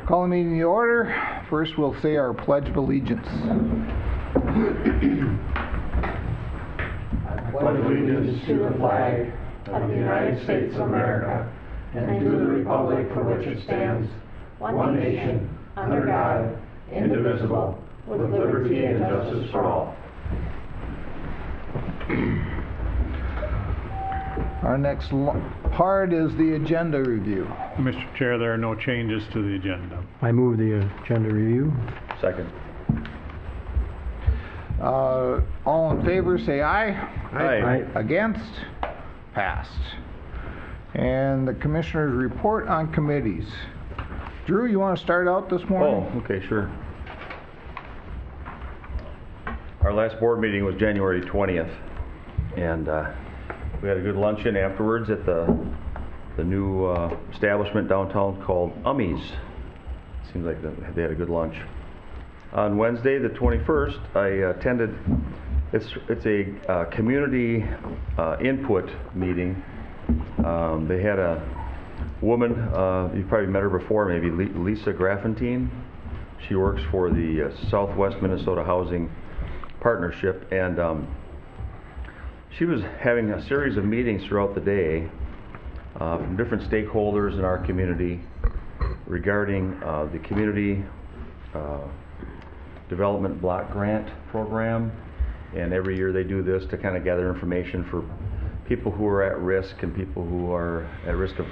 Call the meeting to order. First, we'll say our Pledge of Allegiance. I pledge allegiance to the flag of the United States of America and to the republic for which it stands, one nation, under God, indivisible, with liberty and justice for all. Our next part is the agenda review. Mr. Chair, there are no changes to the agenda. I move the agenda review. Second. All in favor say aye. Aye. Against? Passed. And the Commissioner's report on committees. Drew, you want to start out this morning? Oh, okay, sure. Our last board meeting was January 20th, and we had a good luncheon afterwards at the new establishment downtown called Ummy's. Seems like they had a good lunch. On Wednesday, the 21st, I attended. It's a community input meeting. They had a woman, you've probably met her before, maybe Lisa Graffentine. She works for the Southwest Minnesota Housing Partnership, and she was having a series of meetings throughout the day from different stakeholders in our community regarding the community development block grant program. And every year they do this to kind of gather information for people who are at risk and people who are at risk of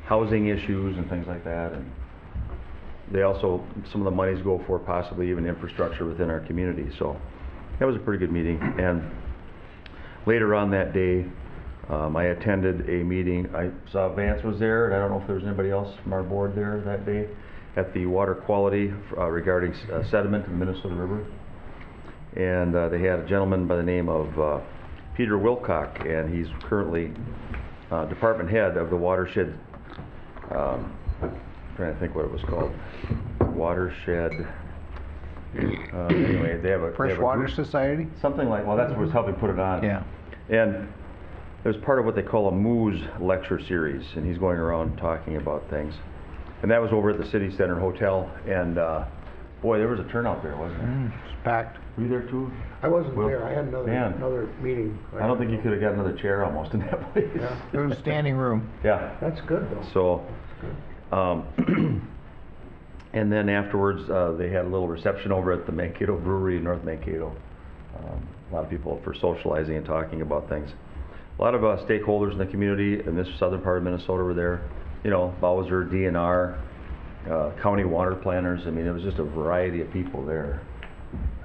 housing issues and things like that. And they also, some of the monies go for possibly even infrastructure within our community. So that was a pretty good meeting. And later on that day, I attended a meeting. I saw Vance was there, and I don't know if there was anybody else from our board there that day, at the water quality regarding sediment in the Minnesota River. And they had a gentleman by the name of Peter Wilcock, and he's currently department head of the watershed, I'm trying to think what it was called, watershed, anyway, they have a Freshwater group, Society? something like, well, that's what's helping put it on. Yeah. And it was part of what they call a Moose lecture series, and he's going around talking about things. And that was over at the City Center Hotel, and boy, there was a turnout there, wasn't there? It's packed. Were you there too? I wasn't Well, there. I had man. another meeting. I don't think you could have got another chair almost in that place. Yeah. There was standing room. Yeah. That's good though. So, and then afterwards, they had a little reception over at the Mankato Brewery in North Mankato. A lot of people for socializing and talking about things. A lot of stakeholders in the community in this southern part of Minnesota were there. You know, Bowser, DNR, county water planners. I mean, it was just a variety of people there.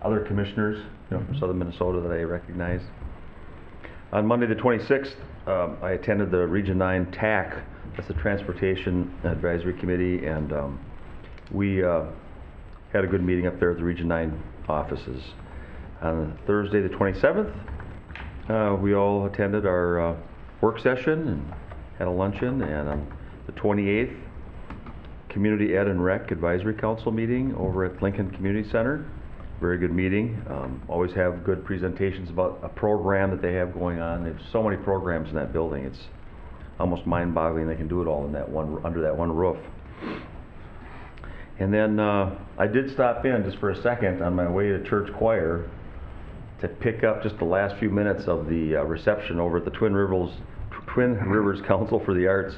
Other commissioners, you know, from southern Minnesota that I recognized. On Monday the 26th, I attended the Region 9 TAC, that's the Transportation Advisory Committee, and we had a good meeting up there at the Region 9 offices. On Thursday the 27th, we all attended our work session and had a luncheon, and on the 28th, Community Ed and Rec Advisory Council meeting over at Lincoln Community Center. Very good meeting. Always have good presentations about a program that they have going on. There's so many programs in that building. It's almost mind-boggling they can do it all in that under that one roof. And then I did stop in just for a second on my way to church choir to pick up just the last few minutes of the reception over at the Twin Rivers Council for the Arts.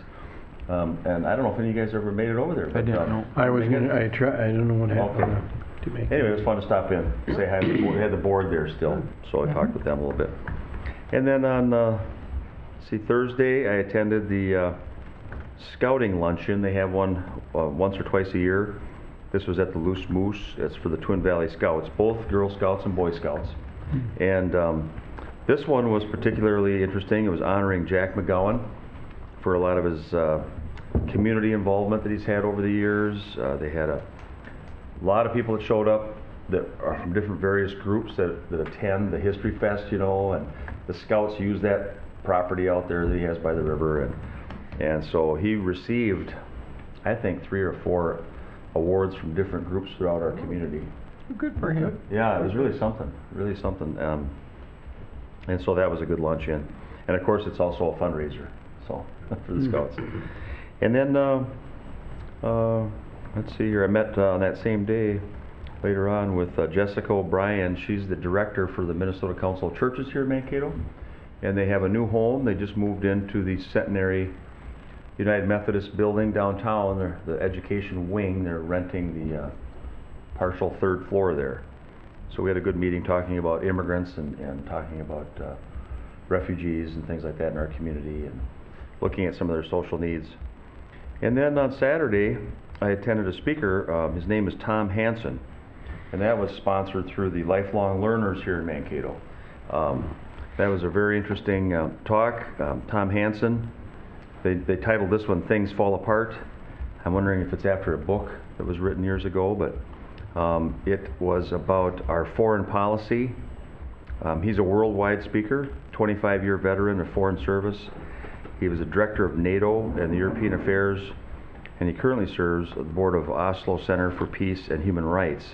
And I don't know if any of you guys ever made it over there. I didn't know. I don't know what happened. Okay. Anyway, it was fun to stop in, say hi. We had the board there still, so I talked with them a little bit. And then on, Thursday, I attended the scouting luncheon. They have one once or twice a year. This was at the Loose Moose. It's for the Twin Valley Scouts, both Girl Scouts and Boy Scouts. And this one was particularly interesting. It was honoring Jack McGowan for a lot of his community involvement that he's had over the years. They had a lot of people that showed up that are from different various groups that attend the History Fest, you know, and the Scouts use that property out there that he has by the river, and so he received, I think, 3 or 4 awards from different groups throughout our community. Good for him. Yeah, it was really something, and so that was a good luncheon, and of course it's also a fundraiser, so for the Scouts. And then let's see here, I met on that same day, later on, with Jessica O'Brien. She's the director for the Minnesota Council of Churches here in Mankato. And they have a new home. They just moved into the Centenary United Methodist building downtown, the education wing. They're renting the partial third floor there. So we had a good meeting talking about immigrants and talking about refugees and things like that in our community and looking at some of their social needs. And then on Saturday, I attended a speaker. His name is Tom Hansen, and that was sponsored through the Lifelong Learners here in Mankato. That was a very interesting talk. Tom Hansen, they titled this one, Things Fall Apart. I'm wondering if it's after a book that was written years ago, but it was about our foreign policy. He's a worldwide speaker, 25-year veteran of foreign service. He was a director of NATO and the European Affairs, and he currently serves on the board of Oslo Center for Peace and Human Rights.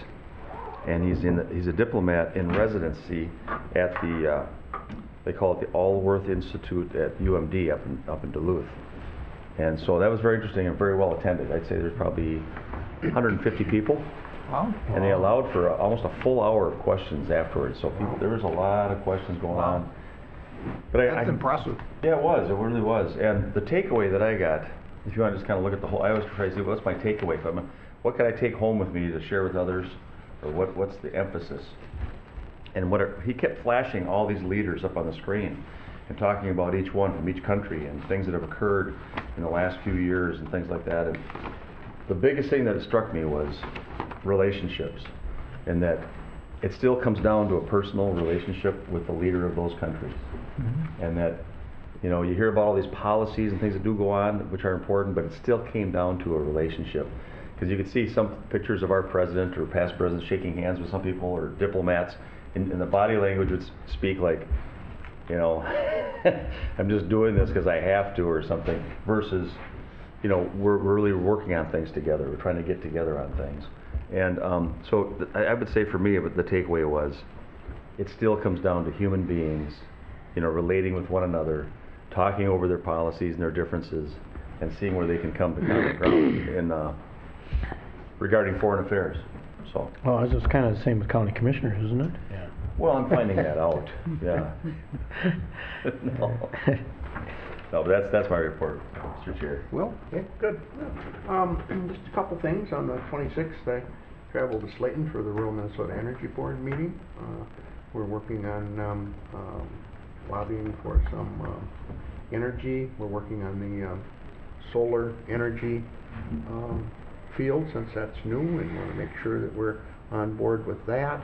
And he's a diplomat in residency at the they call it the Allworth Institute at UMD up in Duluth. And so that was very interesting and very well attended. I'd say there's probably 150 people. Wow. And they allowed for almost a full hour of questions afterwards. So there was a lot of questions going on. But That's impressive. Yeah, it really was. And the takeaway that I got, if you want to just kind of look at the whole, I always try to say, what's my takeaway from it? What can I take home with me to share with others? Or what's the emphasis? And he kept flashing all these leaders up on the screen and talking about each one from each country and things that have occurred in the last few years and things like that. And the biggest thing that struck me was relationships, and that it still comes down to a personal relationship with the leader of those countries. Mm-hmm. And that, you know, you hear about all these policies and things that do go on, which are important, but it still came down to a relationship. Because you could see some pictures of our president or past presidents shaking hands with some people, or diplomats, and the body language would speak like, you know, I'm just doing this because I have to or something, versus, you know, we're really working on things together. We're trying to get together on things. And so I would say for me, the takeaway was, it still comes down to human beings, you know, relating with one another, talking over their policies and their differences, and seeing where they can come to common ground in regarding foreign affairs. So. Well, it's kind of the same with county commissioners, isn't it? Yeah. Well, I'm finding that out. Yeah. No. No, but that's my report, Mr. Chair. Well, okay, good. Just a couple things. On the 26th, I traveled to Slayton for the Rural Minnesota Energy Board meeting. We're working on lobbying for some energy. We're working on the solar energy field, since that's new, and want to make sure that we're on board with that.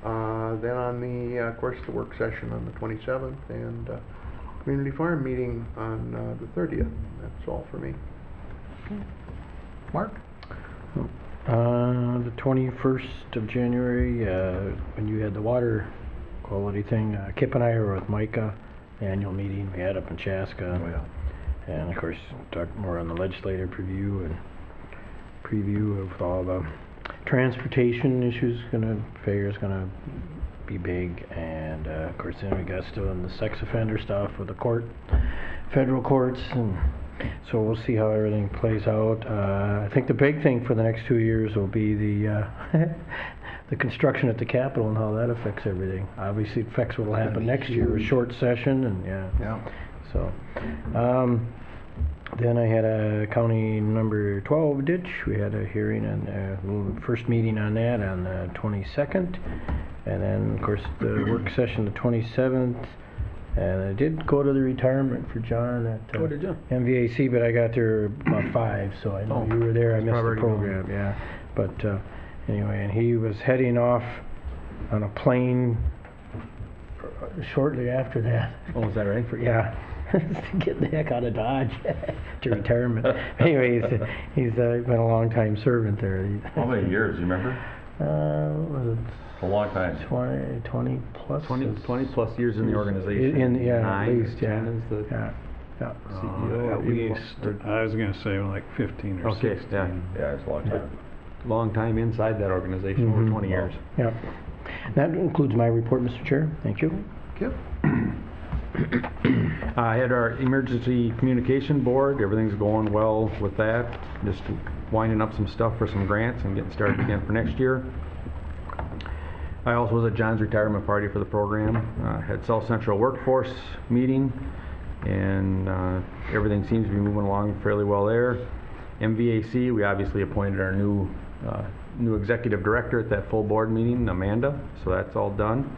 Then on the, of course, the work session on the 27th, and community farm meeting on the 30th. That's all for me. Mark? The 21st of January, when you had the water quality thing, Kip and I were with Micah, the annual meeting we had up in Chaska. Oh, yeah. And of course, talked more on the legislative preview and preview of all the transportation issues. Figure's gonna be big, and of course then we got still in the sex offender stuff with the federal courts, and so we'll see how everything plays out. I think the big thing for the next 2 years will be the the construction at the Capitol and how that affects everything. Obviously it affects what will happen next year, a short session, and Yeah. so then I had a county number 12 ditch. We had a hearing and first meeting on that on the 22nd, and then of course the work session the 27th. And I did go to the retirement for John at did you? MVAC, but I got there about 5, so I know you were there. I missed the program, yeah. But anyway, and he was heading off on a plane shortly after that. Oh, is that right? Yeah. Get the heck out of Dodge to retirement. Anyway, he's been a long time servant there. How many years, do you remember? What was it? A long time. 20 plus. 20 plus years in the organization. At least, yeah. 10 is the Yeah. CEO. At least, I was gonna say like 15 or 16. yeah. Yeah, it's a long time. Long time inside that organization, over 20 years. Yeah. That includes my report, Mr. Chair. Thank you. Kip? I had our emergency communication board, everything's going well with that. Just winding up some stuff for some grants and getting started again for next year. I also was at John's retirement party for the program. Had South Central Workforce meeting, and everything seems to be moving along fairly well there. MVAC, we obviously appointed our new executive director at that full board meeting, Amanda, so that's all done.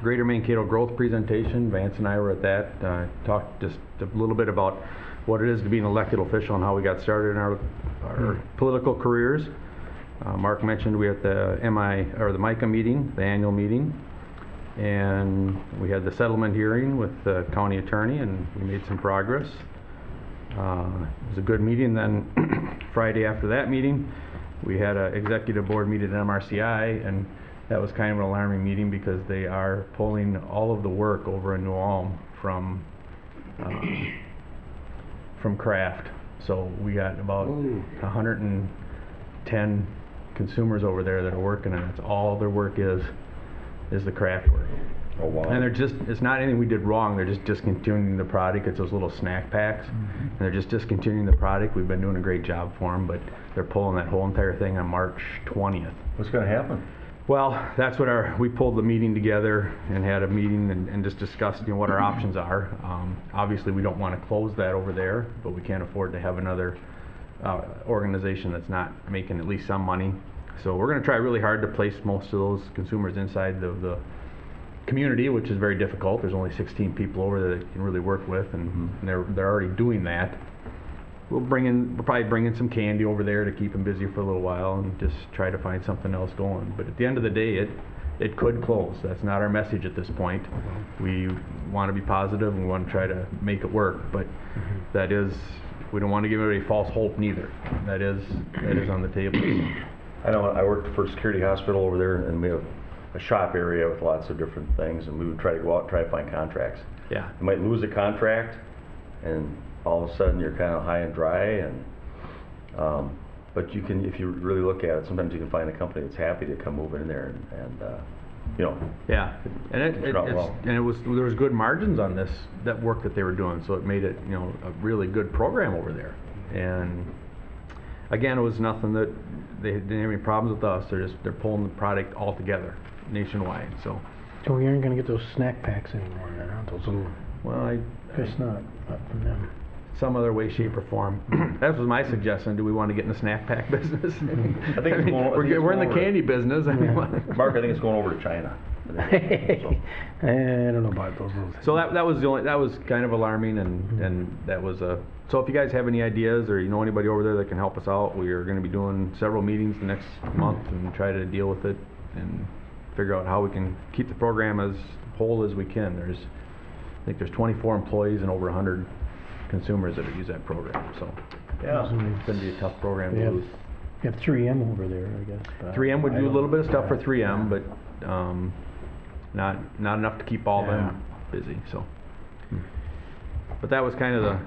Greater Mankato growth presentation, Vance and I were at that. Talked just a little bit about what it is to be an elected official and how we got started in our political careers. Mark mentioned we had the the MICA meeting, the annual meeting, and we had the settlement hearing with the county attorney, and we made some progress. It was a good meeting. Then Friday after that meeting, we had an executive board meeting at MRCI, and that was kind of an alarming meeting because they are pulling all of the work over in New Ulm from Kraft. So we got about 110 consumers over there that are working, and that's all their work is the Kraft work. Oh, wow. And it's not anything we did wrong, they're just discontinuing the product. It's those little snack packs, and they're just discontinuing the product. We've been doing a great job for them, but they're pulling that whole entire thing on March 20th. What's going to happen? Well, that's what we pulled the meeting together and had a meeting and just discussed, what our options are. Obviously, we don't want to close that over there, but we can't afford to have another organization that's not making at least some money. So we're going to try really hard to place most of those consumers inside the community, which is very difficult. There's only 16 people over there that you can really work with, and they're already doing that. We'll probably bring in some candy over there to keep them busy for a little while and just try to find something else going. But at the end of the day, it could close. That's not our message at this point. We want to be positive and we want to try to make it work, but that is, we don't want to give everybody false hope neither. That is on the table. I know I worked for Security Hospital over there, and we have a shop area with lots of different things, and we would try to go out and try to find contracts. Yeah. You might lose a contract, and all of a sudden you're kind of high and dry, and but you can, if you really look at it, sometimes you can find a company that's happy to come move in there and Yeah, and there was good margins on that work that they were doing, so it made it a really good program over there. And again, it was nothing that they didn't have any problems with us. They're pulling the product all together nationwide. So we aren't going to get those snack packs anymore, then, huh? Those little. well, I Guess not from them. some other way, shape, or form. That was my suggestion. Do we want to get in the snack pack business? I think it's going we're in the candy business. Mark, I think it's going over to China. I don't know about those little things. So that was kind of alarming, and that was a. So if you guys have any ideas or you know anybody over there that can help us out, we are going to be doing several meetings the next month and try to deal with it and figure out how we can keep the program as whole as we can. I think there's 24 employees and over 100 consumers that use that program. So Yeah. it's going to be a tough program to lose. You have 3M over there, I guess. but 3M would I do a don't- little bit of stuff for 3M, but not enough to keep all them busy. So, but that was kind of the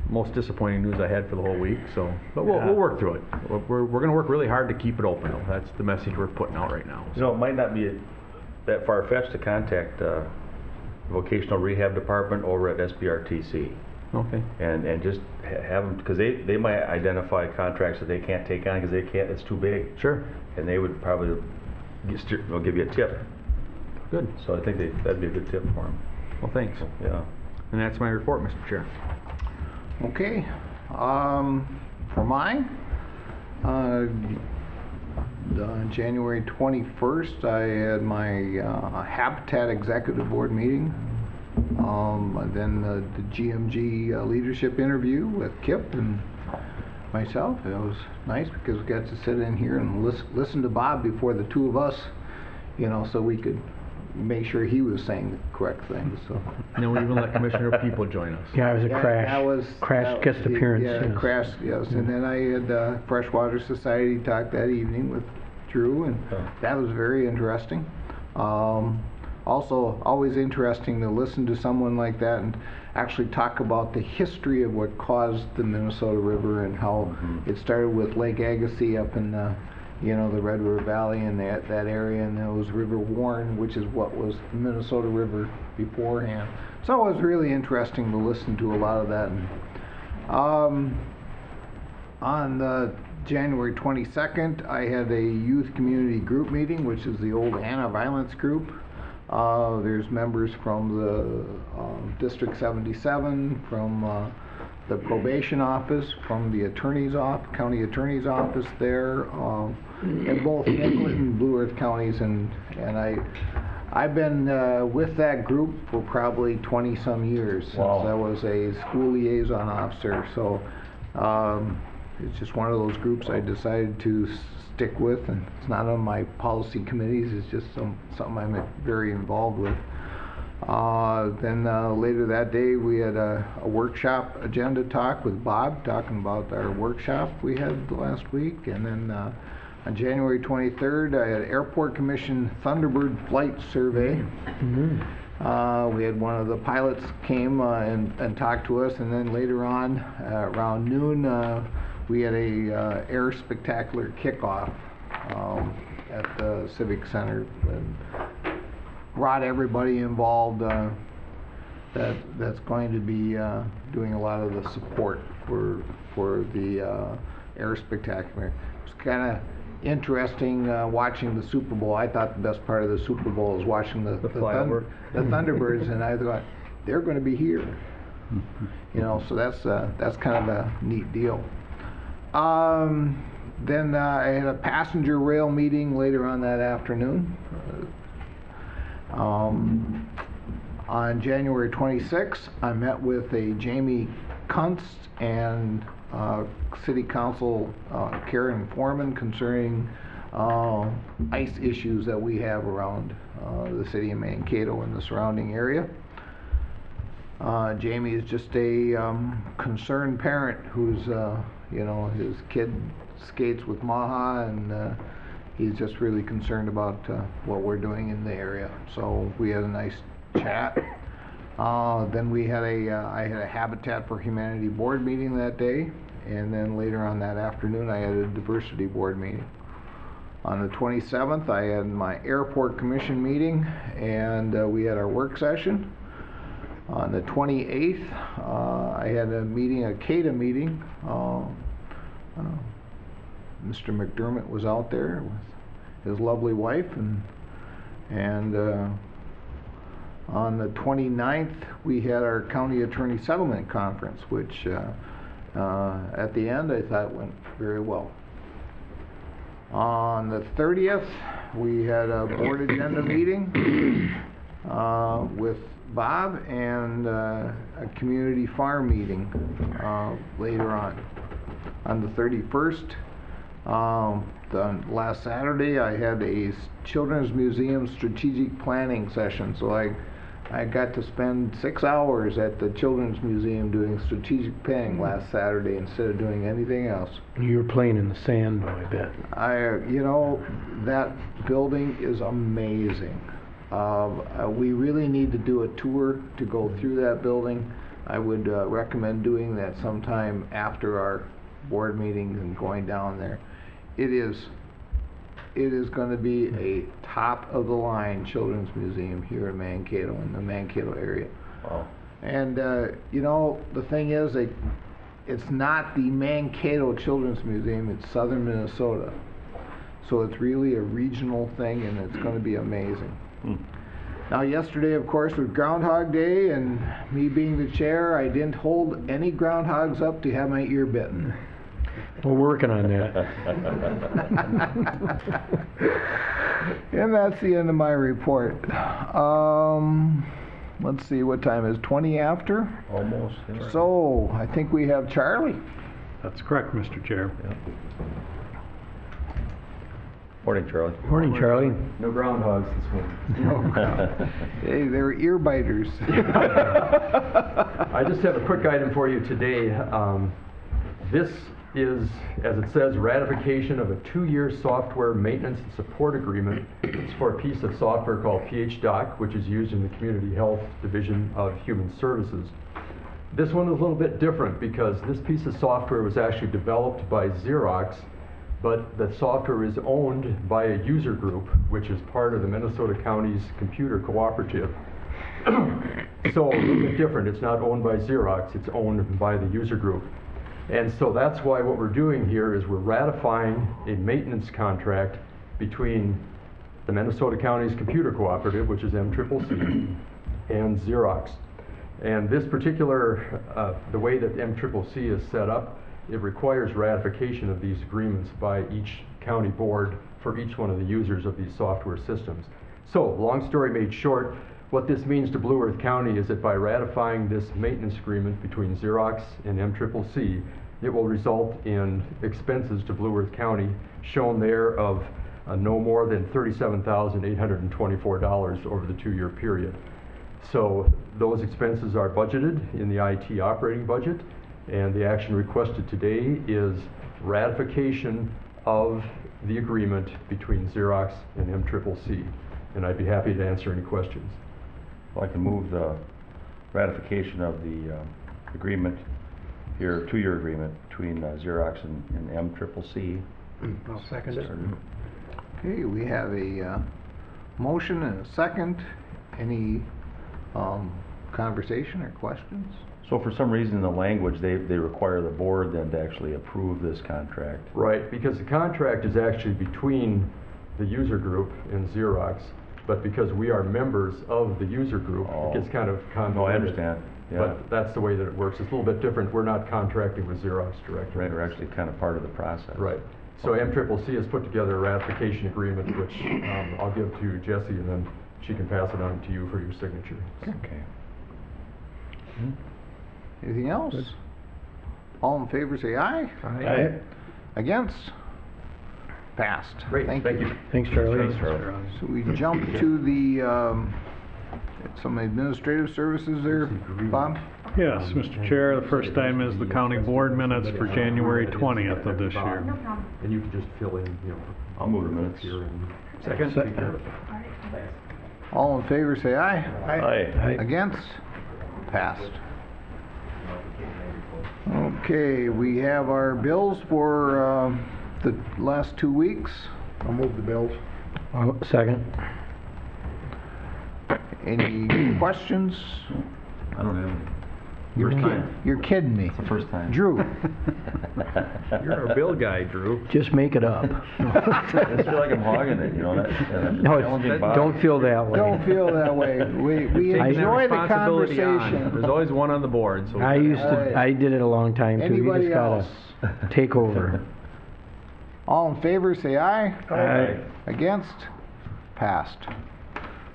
most disappointing news I had for the whole week. So, but we'll work through it. We're going to work really hard to keep it open, though. That's the message we're putting out right now. It might not be that far-fetched to contact the vocational rehab department over at SBRTC. Okay. And just have them, because they might identify contracts that they can't take on because it's too big. Sure. And they would probably they'll give you a tip. Good. So I think that'd be a good tip for them. Well, thanks. Yeah. And that's my report, Mr. Chair. Okay, for mine, January 21st, I had my Habitat Executive Board meeting. Then the GMG leadership interview with Kip and myself. It was nice because we got to sit in here and listen to Bob before the two of us, so we could make sure he was saying the correct things. So. And then we even let Commissioner People join us. Yeah, it was a crash guest appearance. Yeah, yes. crash, yes. And then I had Freshwater Society talk that evening with Drew, and that was very interesting. Also, always interesting to listen to someone like that and actually talk about the history of what caused the Minnesota River and how it started with Lake Agassiz up in you know, the Red River Valley and that area, and there was River Warren, which is what was the Minnesota River beforehand. So it was really interesting to listen to a lot of that. And, on January 22nd, I had a youth community group meeting, which is the old anti-violence group. There's members from the District 77, from the probation office, from the attorney's office, county attorney's office there, in both Nicollet and Blue Earth counties, and I've been with that group for probably 20-some years since Wow. I was a school liaison officer. So it's just one of those groups I decided to stick with, and it's not on my policy committees. It's just something I'm very involved with. Then later that day we had a workshop agenda talk with Bob, talking about our workshop we had last week. And then on January 23rd I had Airport Commission Thunderbird flight survey. We had one of the pilots came and talked to us, and then later on around noon we had a air spectacular kickoff at the Civic Center. And brought everybody involved that's going to be doing a lot of the support for the air spectacular. It's kind of interesting watching the Super Bowl. I thought the best part of the Super Bowl is watching the Thunderbirds, and I thought they're going to be here. You know, so that's kind of a neat deal. Then I had a passenger rail meeting later on that afternoon. On January 26th, I met with a Jamie Kunst and City Council Karen Foreman concerning ice issues that we have around the city of Mankato and the surrounding area. Jamie is just a concerned parent who's, you know, his kid skates with Maha, and he's just really concerned about what we're doing in the area. So we had a nice chat. Then we had I had a Habitat for Humanity board meeting that day, and then later on that afternoon I had a diversity board meeting. On the 27th I had my airport commission meeting, and we had our work session. On the 28th I had a meeting, a CADA meeting. Mr. McDermott was out there with his lovely wife, and on the 29th we had our county attorney settlement conference, which at the end I thought went very well. On the 30th we had a board agenda meeting with Bob, and a community farm meeting later on. On the 31st, the last Saturday, I had a Children's Museum strategic planning session. So I got to spend 6 hours at the Children's Museum doing strategic planning last Saturday instead of doing anything else. You were playing in the sand, I bet. You know, that building is amazing. We really need to do a tour to go through that building. I would recommend doing that sometime after our board meetings and going down there. It is going to be a top of the line children's museum here in Mankato, in the Mankato area. Wow. And you know, the thing is, it's not the Mankato Children's Museum, it's Southern Minnesota. So it's really a regional thing, and it's going to be amazing. Now yesterday, of course, was Groundhog Day, and me being the chair, I didn't hold any groundhogs up to have my ear bitten. We're working on that. And that's the end of my report. Let's see, what time is 20 after? Almost. Yeah. So I think we have Charlie. That's correct, Mr. Chair. Yeah. Morning, Charlie. Morning, Charlie. No groundhogs this morning. Hey, they're ear biters. I just have a quick item for you today. This is, as it says, ratification of a 2-year software maintenance and support agreement. It's for a piece of software called PHDoc, which is used in the Community Health Division of Human Services. This one is a little bit different because this piece of software was actually developed by Xerox but the software is owned by a user group, which is part of the Minnesota County's Computer Cooperative. So a little bit different. It's not owned by Xerox, it's owned by the user group. And so that's why what we're doing here is we're ratifying a maintenance contract between the Minnesota County's Computer Cooperative, which is MCCC, and Xerox. And this particular, the way that MCCC is set up, it requires ratification of these agreements by each county board for each one of the users of these software systems. So, long story made short, what this means to Blue Earth County is that by ratifying this maintenance agreement between Xerox and MCCC, it will result in expenses to Blue Earth County shown there of no more than $37,824 over the 2-year period. So those expenses are budgeted in the IT operating budget, and the action requested today is ratification of the agreement between Xerox and MCCC. And I'd be happy to answer any questions. Well, I can move the ratification of the agreement here, 2-year agreement between Xerox and MCCC. I'll second it. Okay, we have a motion and a second. Any conversation or questions? So for some reason in the language, they require the board then to actually approve this contract. Right, because the contract is actually between the user group and Xerox, but because we are members of the user group, Oh. it gets kind of convoluted. No, I understand, yeah. But that's the way that it works. It's a little bit different. We're not contracting with Xerox directly. Right, we're actually kind of part of the process. Right. So MCCC has put together a ratification agreement, which I'll give to Jessie, and then she can pass it on to you for your signature. Okay. Anything else? All in favor say aye. Aye. Against? Passed. Great, thank you. Thanks, Charlie. Thanks, Charlie. So we jump to the, some administrative services there, Bob? Yes, Mr. Chair, the first item is the county board minutes for January 20th of this year. And you can just fill in, I'll move the minutes. here and Second? take care of it. All in favor say aye. Aye. Against? Passed. Okay, we have our bills for the last 2 weeks. I'll move the bills. Second. Any questions? I don't have any. You're kidding me. It's the first time. Drew? You're a bill guy, Drew. Just make it up. I just feel like I'm hogging it, you know, that. No, challenging Bob. don't feel that way. Don't feel that way. We Taking that enjoy the responsibility on. conversation. There's always one on the board, so. I did it a long time too. You Anybody just gotta else? take over. All in favor, say aye. Aye. Against? Passed.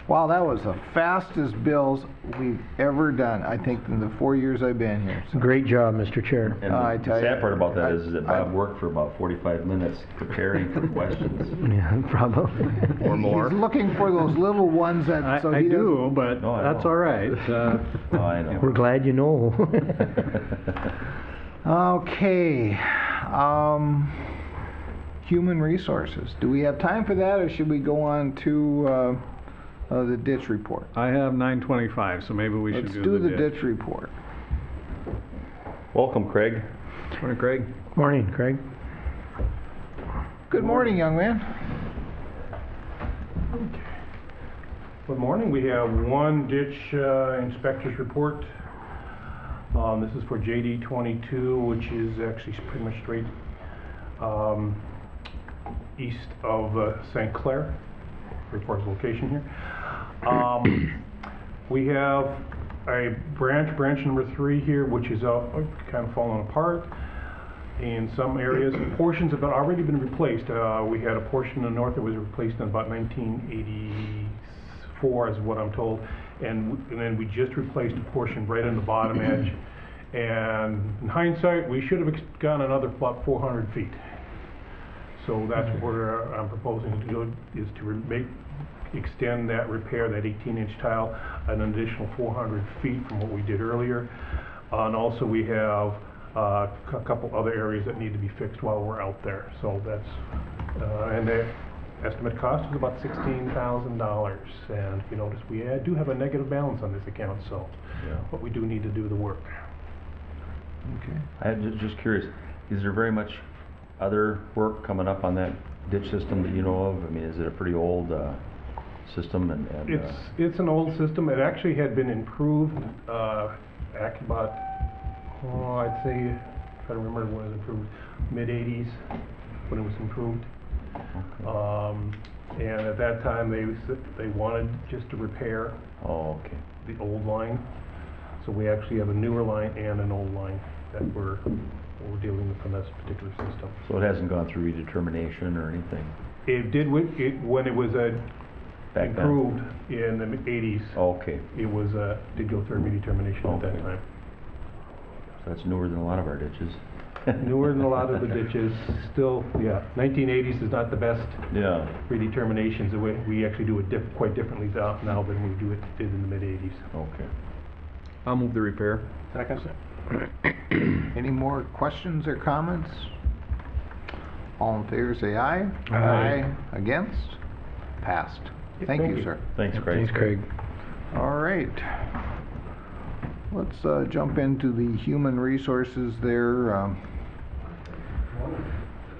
Wow, that was the fastest bills we've ever done, I think, in the 4 years I've been here. So, Great job, Mr. Chair. And I the tell sad you, part about that is that I- Bob worked for about 45 minutes preparing for questions. Yeah, probably. Or more. He's looking for those little ones that, so I he do, but No, I that's know. all right. Oh, I know. We're glad you know. Okay, human resources. Do we have time for that, or should we go on to the ditch report? I have 9:25, so maybe we should Let's do the ditch. ditch report. Welcome, Craig. Morning, Craig. Morning, Craig. Good morning, young man. Good morning. We have one ditch inspector's report. This is for JD 22, which is actually pretty much straight east of St. Clair. Report's location here. We have a branch number 3 here, which is kind of falling apart in some areas. Portions have already been replaced. We had a portion in the north that was replaced in about 1984, is what I'm told, and then we just replaced a portion right on the bottom edge. And in hindsight, we should have gone another about 400 feet. So that's what I'm proposing to do, is to extend that repair, that 18-inch tile, an additional 400 feet from what we did earlier. And also we have a couple other areas that need to be fixed while we're out there. So that's, and the estimate cost is about $16,000. And if you notice, we do have a negative balance on this account, so, Yeah. but we do need to do the work. Okay. I'm just curious, is there very much other work coming up on that ditch system that you know of? I mean, is it a pretty old system and It's an old system. It actually had been improved back about, I'd say, I don't remember when it was improved, mid-'80s when it was improved. And at that time, they wanted just to repair Oh, okay. the old line. So we actually have a newer line and an old line that we're dealing with on this particular system. So it hasn't gone through redetermination or anything? It did when it was Back then? improved in the '80s. Okay. It was did go through redetermination at that Okay. time. So that's newer than a lot of our ditches. Newer than a lot of the ditches. Still, yeah. 1980s is not the best Yeah. redeterminations. We actually do it quite differently now than we did in the mid '80s. Okay. I'll move the repair. Second. Any more questions or comments? All in favor say aye. Aye. Against? Passed. Yeah, Thank thank you, you. sir. Thanks, Craig. Thanks, Craig. All right. Let's jump into the human resources there.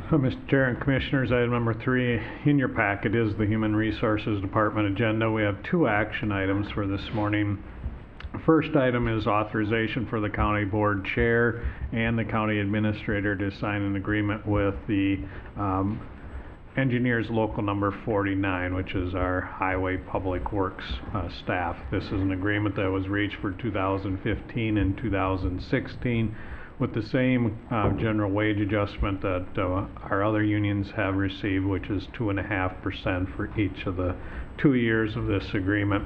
So, Mr. Chair and Commissioners, item number 3 in your packet is the Human Resources Department agenda. We have 2 action items for this morning. First item is authorization for the county board chair and the county administrator to sign an agreement with the engineers local number 49, which is our highway public works staff. This is an agreement that was reached for 2015 and 2016 with the same general wage adjustment that our other unions have received, which is 2.5% for each of the 2 years of this agreement.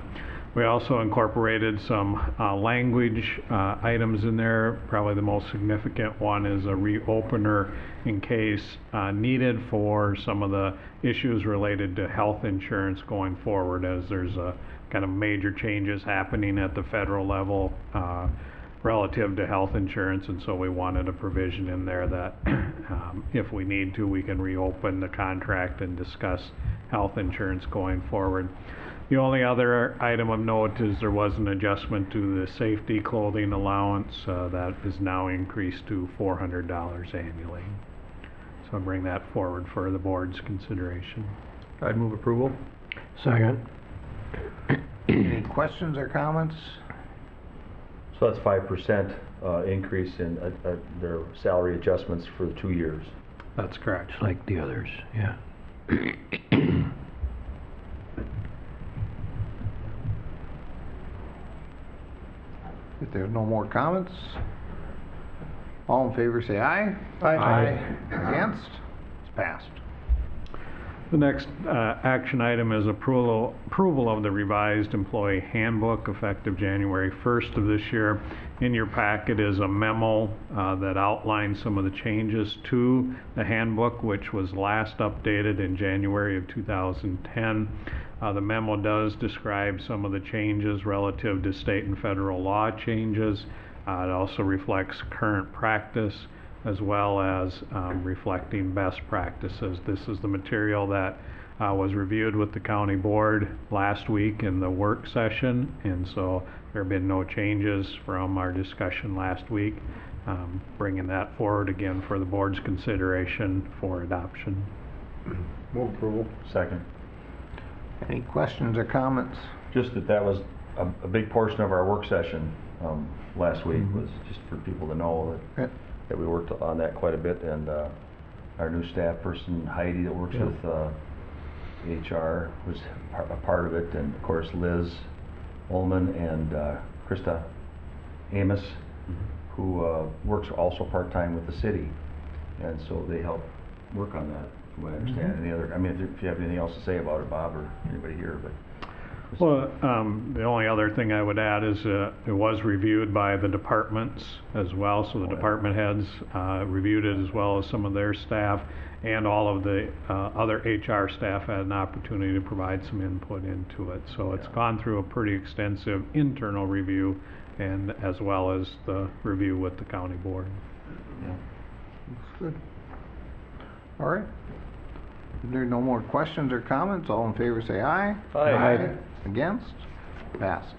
We also incorporated some language items in there. Probably the most significant one is a reopener in case needed for some of the issues related to health insurance going forward, as there's a kind of major changes happening at the federal level relative to health insurance, and so we wanted a provision in there that if we need to, we can reopen the contract and discuss health insurance going forward. The only other item of note is there was an adjustment to the safety clothing allowance that is now increased to $400 annually. So I'll bring that forward for the board's consideration. I'd move approval. Second. Any questions or comments? So that's 5% increase in their salary adjustments for the 2 years. That's correct. Just like the others, yeah. If there's no more comments, all in favor say aye. Aye. Against? It's passed. The next action item is approval of the revised employee handbook effective January 1st of this year. In your packet is a memo that outlines some of the changes to the handbook, which was last updated in January of 2010. The memo does describe some of the changes relative to state and federal law changes. It also reflects current practice as well as reflecting best practices. This is the material that was reviewed with the county board last week in the work session, and so there have been no changes from our discussion last week. Bringing that forward again for the board's consideration for adoption. Move approval. Second. Any questions or comments? Just that was a big portion of our work session last week, was just for people to know Yep. that we worked on that quite a bit, and our new staff person Heidi that works with HR was a part of it, and of course Liz Ullman and Krista Amos, who works also part-time with the city, and so they help work on that, from what I understand. Any other, I mean, if you have anything else to say about it, Bob, or anybody here, but. Well, the only other thing I would add is it was reviewed by the departments as well, so the department heads reviewed it as well as some of their staff, and all of the other HR staff had an opportunity to provide some input into it. So it's gone through a pretty extensive internal review, and as well as the review with the county board. Yeah. Looks good. All right. If there are no more questions or comments, all in favor say aye. Aye. Against? Passed.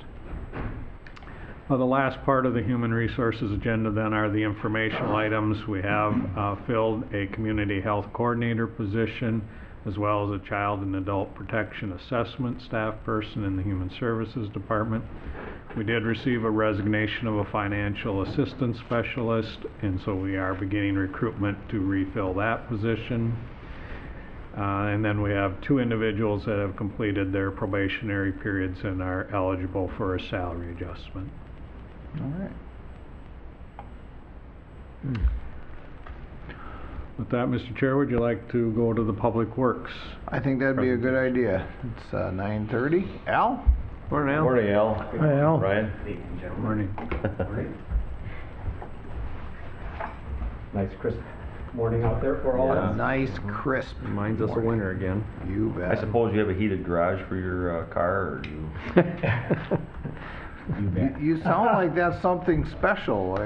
The last part of the human resources agenda then are the informational items. We have filled a community health coordinator position, as well as a child and adult protection assessment staff person in the human services department. We did receive a resignation of a financial assistance specialist, and so we are beginning recruitment to refill that position. And then we have 2 individuals that have completed their probationary periods and are eligible for a salary adjustment. All right. With that, Mr. Chair, would you like to go to the Public Works? I think that'd be a good idea. It's 9:30. Al? Morning, Al. Morning, Al. Hi, Al. Ryan? Morning. Nice crisp morning out there for all of us. Nice, crisp. Mine's us a winner again. You bet. I suppose you have a heated garage for your car, or do you? You sound like that's something special.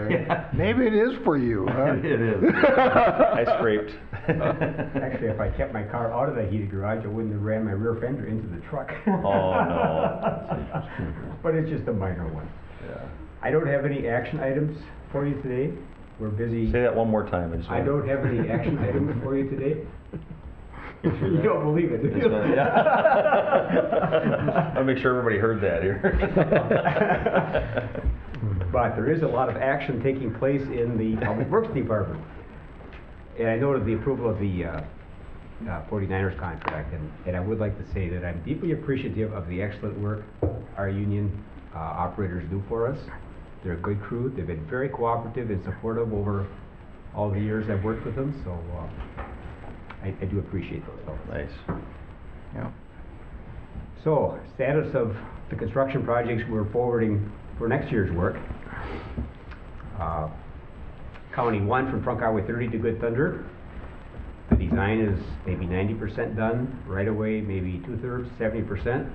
Maybe it is for you, huh? It is. I scraped. Actually, if I kept my car out of that heated garage, I wouldn't have ran my rear fender into the truck. Oh, no. But it's just a minor one. Yeah. I don't have any action items for you today. We're busy. Say that one more time. I don't have any action items for you today. You don't believe it, do you? I'll make sure everybody heard that here. But there is a lot of action taking place in the Public Works Department. And I noted the approval of the 49ers contract, and I would like to say that I'm deeply appreciative of the excellent work our union operators do for us. They're a good crew. They've been very cooperative and supportive over all the years I've worked with them, so I do appreciate those folks. Nice. Yeah. So, status of the construction projects we're forwarding for next year's work. County 1 from Trunk Highway 30 to Good Thunder. The design is maybe 90% done, right away maybe 2/3, 70%.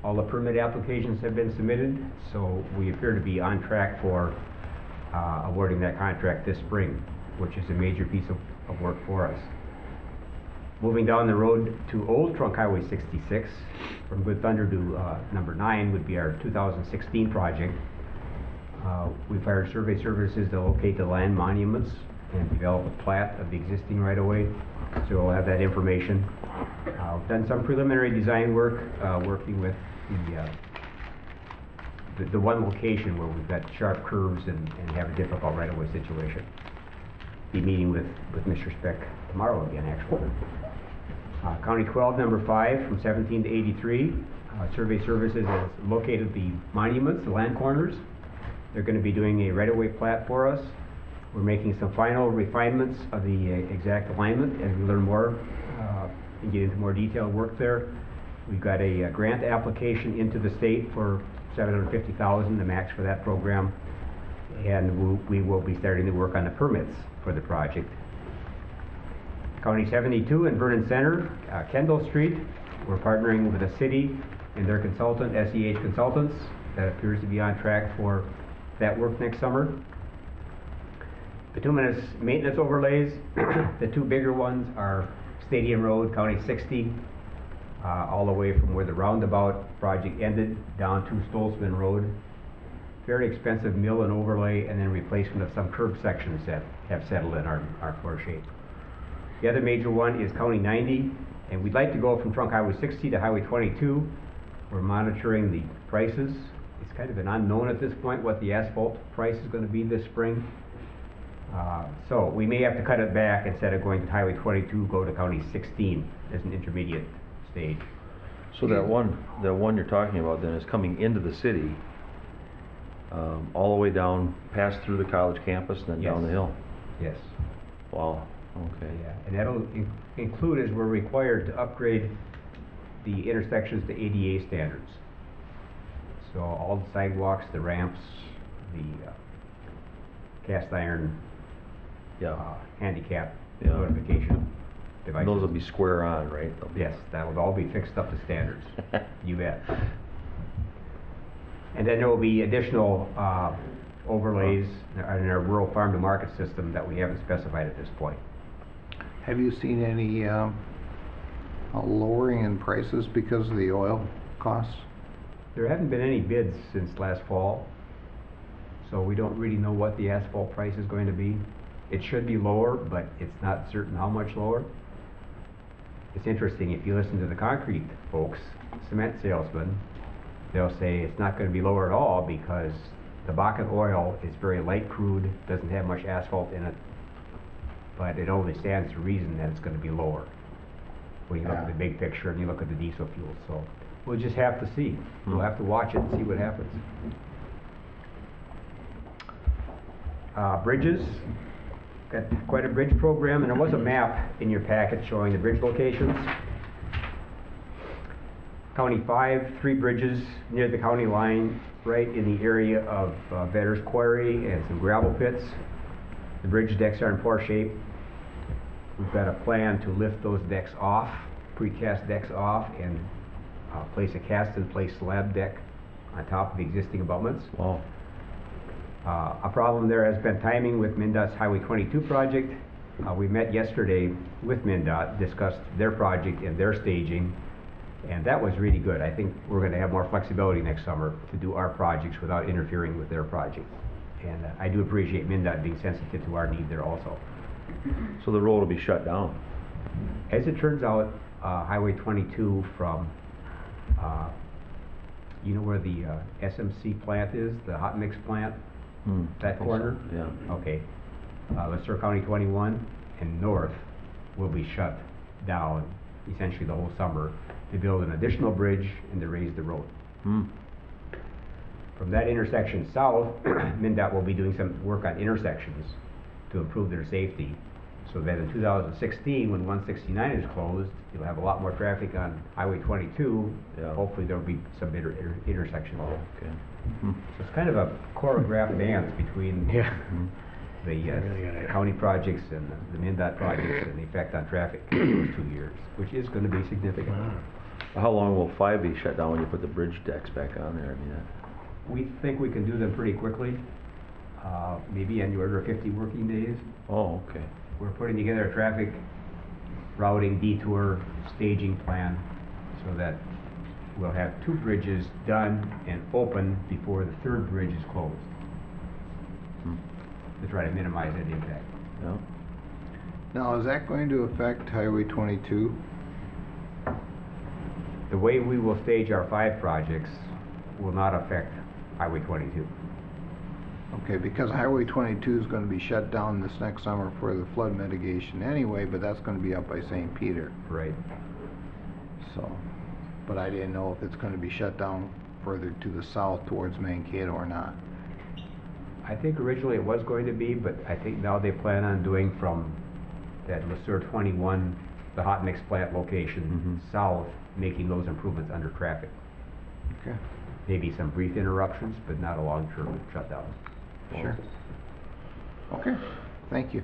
All the permit applications have been submitted, so we appear to be on track for awarding that contract this spring, which is a major piece of work for us. Moving down the road to Old Trunk Highway 66, from Good Thunder to number 9 would be our 2016 project. We've hired survey services to locate the land monuments and develop a plat of the existing right-of-way, so we'll have that information. We've done some preliminary design work, working with the one location where we've got sharp curves and have a difficult right-of-way situation. Be meeting with Mr. Speck tomorrow again, actually. County 12, number 5, from 17 to 83, Survey Services has located the monuments, the land corners. They're going to be doing a right-of-way plat for us. We're making some final refinements of the exact alignment as we learn more and get into more detailed work there. We've got a grant application into the state for $750,000, the max for that program, and we will be starting to work on the permits for the project. County 72 in Vernon Center, Kendall Street, we're partnering with the city and their consultant, SEH Consultants. That appears to be on track for that work next summer. Bituminous maintenance overlays, the 2 bigger ones are Stadium Road, County 60, all the way from where the roundabout project ended down to Stolzman Road. Very expensive mill and overlay, and then replacement of some curb sections that have settled in are poor shape. The other major one is County 90, and we'd like to go from Trunk Highway 60 to Highway 22. We're monitoring the prices. It's kind of an unknown at this point what the asphalt price is going to be this spring. So we may have to cut it back. Instead of going to Highway 22, go to County 16 as an intermediate stage. So that one you're talking about then is coming into the city, all the way down, past through the college campus, and then down the hill? Yes. Wow, okay. Yeah, and that'll include, as we're required to upgrade the intersections to ADA standards. So all the sidewalks, the ramps, the cast iron handicap notification devices. Those will be square on, right? Yes, that will all be fixed up to standards. You bet. And then there will be additional overlays in our rural farm to market system that we haven't specified at this point. Have you seen any lowering in prices because of the oil costs? There haven't been any bids since last fall. so we don't really know what the asphalt price is going to be. It should be lower, but it's not certain how much lower. It's interesting, if you listen to the concrete folks, cement salesmen, they'll say it's not gonna be lower at all because the Bakken oil is very light crude, doesn't have much asphalt in it, but it only stands to reason that it's gonna be lower when you look at the big picture and you look at the diesel fuel. So we'll just have to see. We'll have to watch it and see what happens. Bridges, got quite a bridge program, and there was a map in your packet showing the bridge locations. County 5, 3 bridges near the county line, right in the area of Vedder's Quarry and some gravel pits. The bridge decks are in poor shape. We've got a plan to lift those decks off, precast decks off, and place a cast-in-place slab deck on top of the existing abutments. Wow. A problem there has been timing with MnDOT's Highway 22 project. We met yesterday with MnDOT, discussed their project and their staging, and that was really good. I think we're going to have more flexibility next summer to do our projects without interfering with their project. And I do appreciate MnDOT being sensitive to our need there also. So the road will be shut down? As it turns out, Highway 22 from, you know where the SMC plant is, the hot mix plant? That corner? Yeah. Okay. Lester County 21 and north will be shut down essentially the whole summer to build an additional bridge and to raise the road. From that intersection south, MnDOT will be doing some work on intersections to improve their safety, so that in 2016, when 169 is closed, you'll have a lot more traffic on Highway 22. Yeah. Hopefully there'll be some intersections there. Okay. So it's kind of a choreographed dance between the really gotta- county projects and the MnDOT projects and the effect on traffic in those 2 years, which is going to be significant. How long will 5 be shut down when you put the bridge decks back on there? I mean, We think we can do them pretty quickly, maybe on the order of 50 working days. oh, okay. We're putting together a traffic routing, detour, staging plan so that we'll have 2 bridges done and open before the 3rd bridge is closed, to try to minimize that impact. Yeah. Now, is that going to affect Highway 22? The way we will stage our 5 projects will not affect Highway 22. Okay, because Highway 22 is going to be shut down this next summer for the flood mitigation anyway, but that's going to be up by St. Peter, Right. so. But I didn't know if it's going to be shut down further to the south towards Mankato or not. I think originally it was going to be, but I think now they plan on doing from that Lester 21, the hot mix plant location, south, making those improvements under traffic. Okay. Maybe some brief interruptions, but not a long-term shutdown. Sure. Okay, thank you.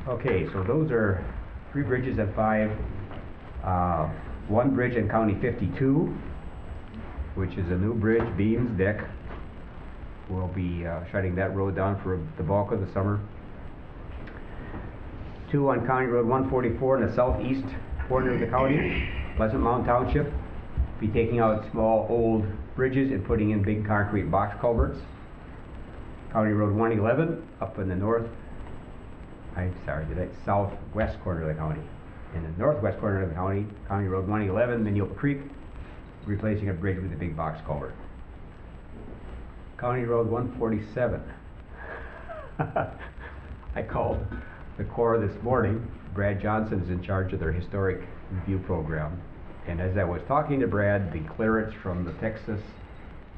Okay, so those are 3 bridges at 5. 1 bridge in County 52, which is a new bridge, beams, deck. We'll be shutting that road down for the bulk of the summer. 2 on County Road 144 in the southeast corner of the county, Pleasant Mountain Township. Be taking out small old bridges and putting in big concrete box culverts. County Road 111 up in the southwest corner of the county. In the northwest corner of the county, County Road 111, Minneopa Creek, replacing a bridge with a big box culvert. County Road 147. I called the Corps this morning. Brad Johnson is in charge of their historic review program. And as I was talking to Brad, the clearance from the Texas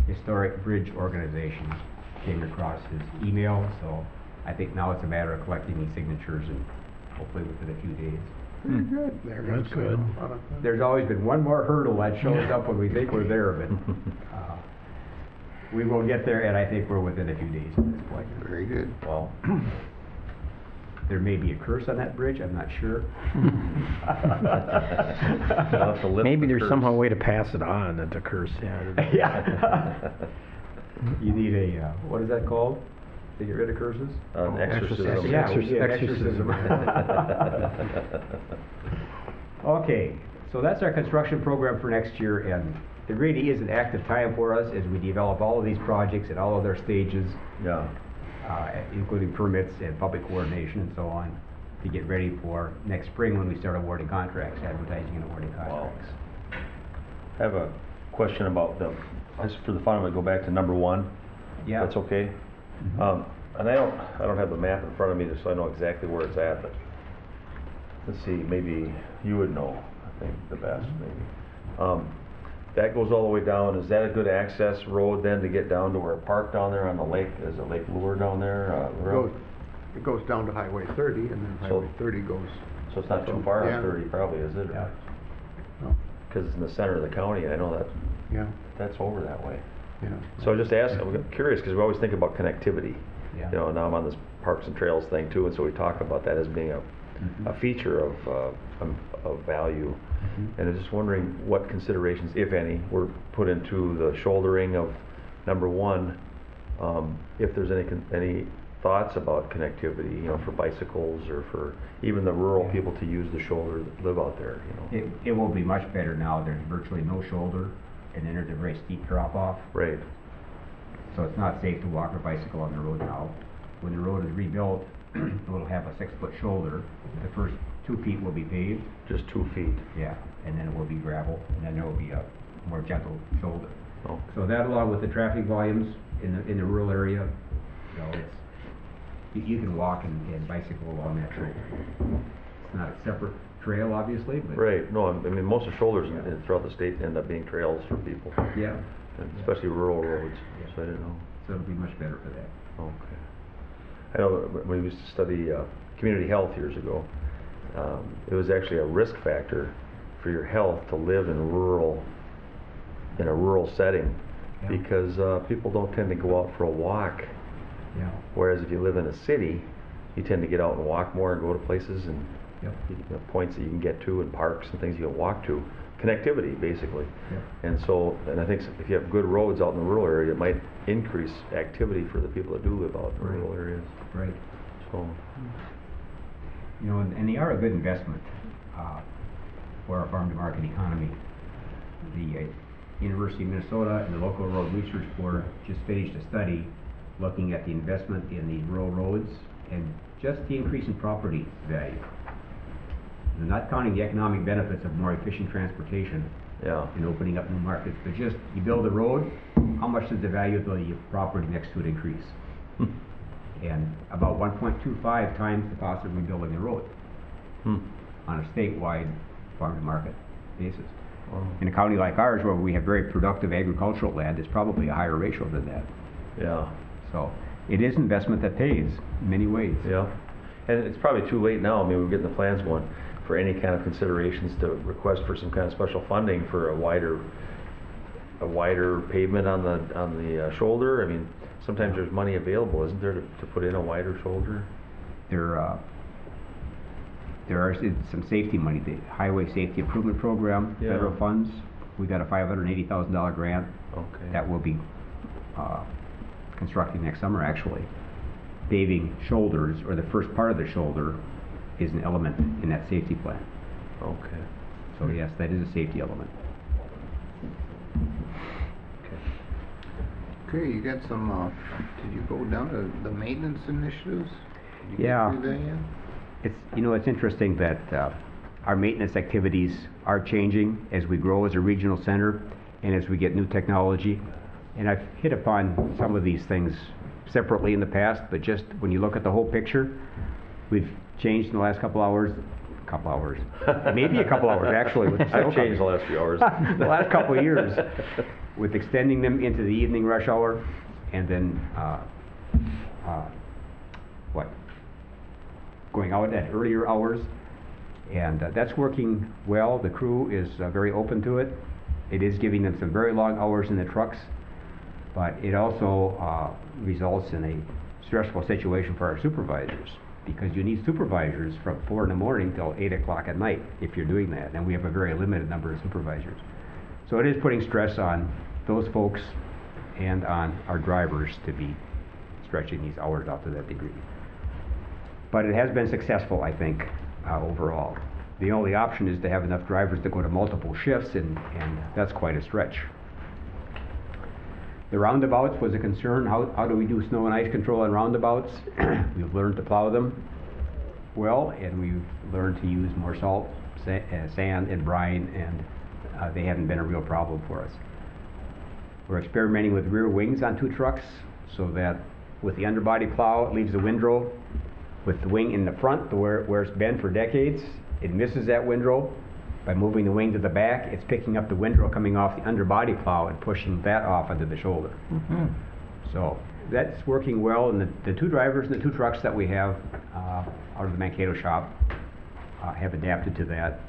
Historic Bridge Organization came across his email, so I think now it's a matter of collecting these signatures and hopefully within a few days. Very good. That's good. There's always been one more hurdle that shows up when we think we're there, but we will get there, and I think we're within a few days at this point. Very good. Wow. There may be a curse on that bridge, I'm not sure. You'll have to lift Maybe the there's curse. somehow way to pass it on that's a curse, yeah. Yeah. You need a, what is that called? To get rid of curses? An exorcism. Yeah, we need an Exorcism. exorcism. Okay, so that's our construction program for next year, and It really is an active time for us as we develop all of these projects at all of their stages, Yeah. including permits and public coordination and so on, to get ready for next spring when we start awarding contracts, advertising and awarding contracts. I have a question about just for the fun of it, go back to number 1. Yeah. That's okay? And I don't have the map in front of me just so I know exactly where it's at, but let's see, maybe you would know, I think, the best, maybe. That goes all the way down. Is that a good access road then to get down to where park down there on the lake? Is it Lake Lure down there? It goes down to Highway 30, and then Highway 30 goes. So it's not too far Yeah. on 30 probably, is it? Yeah. No. Because it's in the center of the county, I know that, Yeah, that's over that way. yeah. So I just asked, I'm curious, because we always think about connectivity. Yeah. You know, now I'm on this Parks and Trails thing too, and so we talk about that as being a feature of value. And I'm just wondering what considerations, if any, were put into the shouldering of number 1. If there's any thoughts about connectivity, you know, for bicycles or for even the rural people to use the shoulder that live out there, you know. It will be much better now. There's virtually no shoulder, and then there's a very steep drop off. Right. So it's not safe to walk or bicycle on the road now. When the road is rebuilt, it will have a 6-foot shoulder. The first 2 feet will be paved. Just 2 feet. Yeah, and then it will be gravel, and then there will be a more gentle shoulder. Oh. So that, along with the traffic volumes in the rural area, you know, you can walk and bicycle along that trail. It's not a separate trail, obviously, but Right. No, I mean, most of the shoulders throughout the state end up being trails for people, yeah, and especially rural roads. So I didn't know. so it'll be much better for that. Okay. I know when we used to study community health years ago, it was actually a risk factor for your health to live in a rural setting, Yeah. because people don't tend to go out for a walk. Yeah. Whereas if you live in a city, you tend to get out and walk more and go to places and Yep. points that you can get to and parks and things you can walk to. Connectivity, basically. Yep. And I think if you have good roads out in the rural area, it might increase activity for the people that do live out in the rural areas. Right. So, You know, and they are a good investment for our farm to market economy. The University of Minnesota and the local road research board just finished a study looking at the investment in these rural roads and just the increase in property value. They're not counting the economic benefits of more efficient transportation yeah. and opening up new markets, but just you build a road, how much does the value of the property next to it increase? And about 1.25 times the cost of rebuilding the road on a statewide farm to market basis. Wow. In a county like ours, where we have very productive agricultural land, it's probably a higher ratio than that. Yeah. So it is investment that pays in many ways. Yeah. And it's probably too late now. I mean, we're getting the plans going for any kind of considerations to request for some kind of special funding for a wider pavement on the shoulder. I mean, sometimes there's money available, isn't there, to put in a wider shoulder? There are some safety money, the Highway Safety Improvement Program, Yeah. federal funds. We got a $580,000 grant Okay. that will be constructing next summer, actually. Paving shoulders, or the first part of the shoulder, is an element in that safety plan. Okay. So yes, that is a safety element. Okay, you got some, did you go down to the maintenance initiatives? Did you Yeah. get through that yet? It's interesting that our maintenance activities are changing as we grow as a regional center and as we get new technology. And I've hit upon some of these things separately in the past, but just when you look at the whole picture, we've changed in the last couple hours, maybe a couple hours actually. With the snow I've changed the last few hours. the last couple of years, with extending them into the evening rush hour, and then going out at earlier hours, and that's working well. The crew is very open to it. It is giving them some very long hours in the trucks, but it also results in a stressful situation for our supervisors, because you need supervisors from 4 in the morning till 8 o'clock at night if you're doing that, and we have a very limited number of supervisors. So it is putting stress on those folks and on our drivers to be stretching these hours out to that degree. But it has been successful, I think, overall. the only option is to have enough drivers to go to multiple shifts, and that's quite a stretch. The roundabouts was a concern. How do we do snow and ice control on roundabouts? We've learned to plow them well, and we've learned to use more salt, sand, and brine, and they haven't been a real problem for us. We're experimenting with rear wings on 2 trucks, so that with the underbody plow, it leaves the windrow with the wing in the front, where it's been for decades. It misses that windrow. By moving the wing to the back, it's picking up the windrow coming off the underbody plow and pushing that off onto the shoulder. So that's working well, and the 2 drivers and the 2 trucks that we have out of the Mankato shop have adapted to that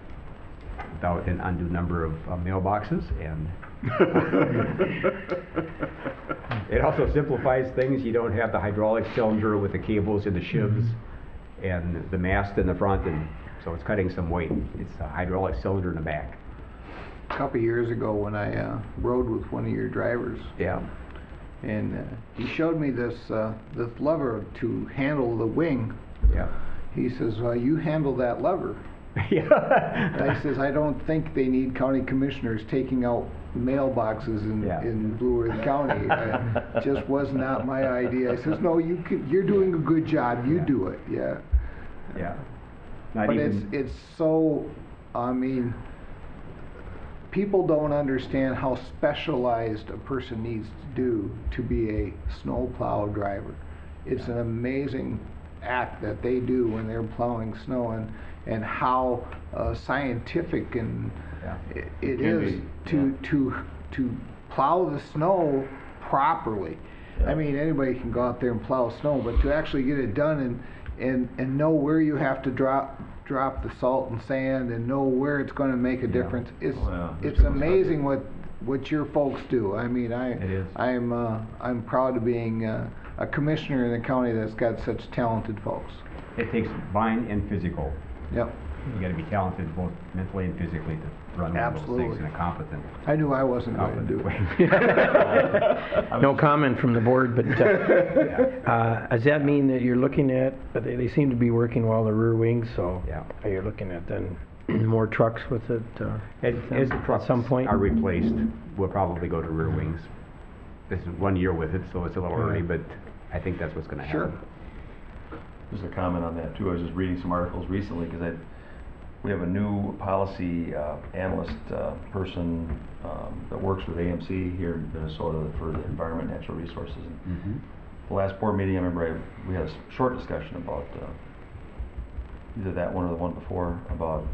without an undue number of mailboxes, and it also simplifies things. You don't have the hydraulic cylinder with the cables and the shivs and the mast in the front, and so it's cutting some weight. It's a hydraulic cylinder in the back. A couple of years ago when I rode with one of your drivers, Yeah. and he showed me this lever to handle the wing. Yeah. He says, well, you handle that lever. Yeah. And I says, I don't think they need county commissioners taking out mailboxes in Blue Earth County. Just was not my idea. I says, no, you're doing a good job. You do it. Yeah. Yeah. Not But even, it's so, I mean, people don't understand how specialized a person needs to do to be a snowplow driver. It's an amazing act that they do when they're plowing snow, and how scientific and it is to plow the snow properly. I mean, anybody can go out there and plow snow, but to actually get it done and know where you have to drop the salt and sand and know where it's going to make a difference. It's amazing what your folks do. I mean, I'm proud of being a commissioner in the county that's got such talented folks. it takes mind and physical. Yep. You gotta be talented both mentally and physically to run one of those things, and a competent. I knew I wasn't going to do it. No comment from the board, but does that mean that you're looking at, they seem to be working well, the rear wings, so Yeah. are you looking at then more trucks with it? As the trucks at some point? are replaced, we'll probably go to rear wings. This is 1 year with it, so it's a little early, but I think that's what's gonna happen. Sure. Just a comment on that too. I was just reading some articles recently because we have a new policy analyst person that works with AMC here in Minnesota for the environment and natural resources. And the last board meeting, I remember we had a short discussion about either that one or the one before about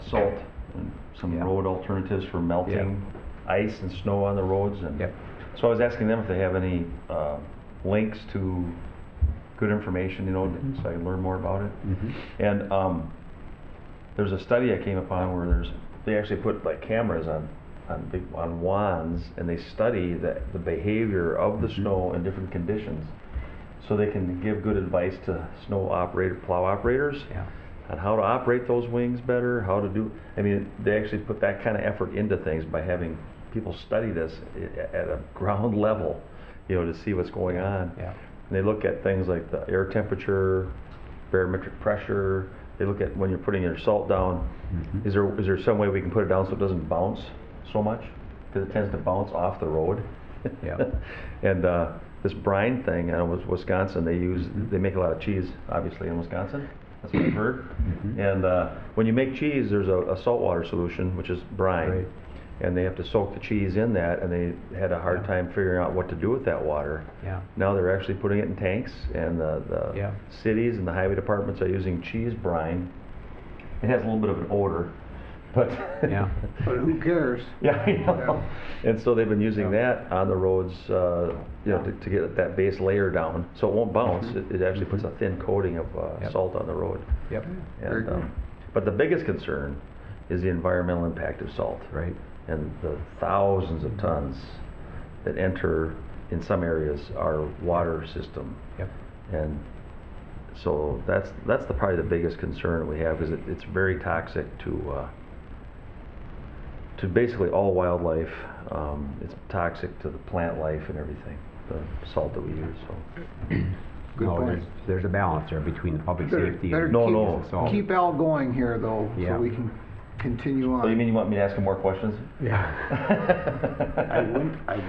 salt and some road alternatives for melting ice and snow on the roads. And so I was asking them if they have any links to good information, you know, so I can learn more about it. And there's a study I came upon where they actually put like cameras on wands, and they study the behavior of the snow in different conditions, so they can give good advice to plow operators on how to operate those wings better, how to do. I mean, they actually put that kind of effort into things by having people study this at a ground level, you know, to see what's going on. And they look at things like the air temperature, barometric pressure. They look at when you're putting your salt down, is there some way we can put it down so it doesn't bounce so much? Because it tends to bounce off the road. And this brine thing, I know it was Wisconsin, they make a lot of cheese, obviously, in Wisconsin. That's what I've heard. And when you make cheese, there's a saltwater solution, which is brine. And they have to soak the cheese in that, and they had a hard time figuring out what to do with that water. Now they're actually putting it in tanks, and the cities and the highway departments are using cheese brine. It has a little bit of an odor, but But who cares? I know. And so they've been using that on the roads, you know, to get that base layer down, so it won't bounce. It actually puts a thin coating of salt on the road. Very And, good. but the biggest concern is the environmental impact of salt. And the thousands of tons that enter, in some areas, our water system. And so that's probably the biggest concern we have, is it's very toxic to basically all wildlife. It's toxic to the plant life and everything, the salt that we use. So good No, point. there's a balance there between the public safety Better and. No, keep- no. Keep Al going here, though, Yeah. so we can continue on. So you mean you want me to ask him more questions? I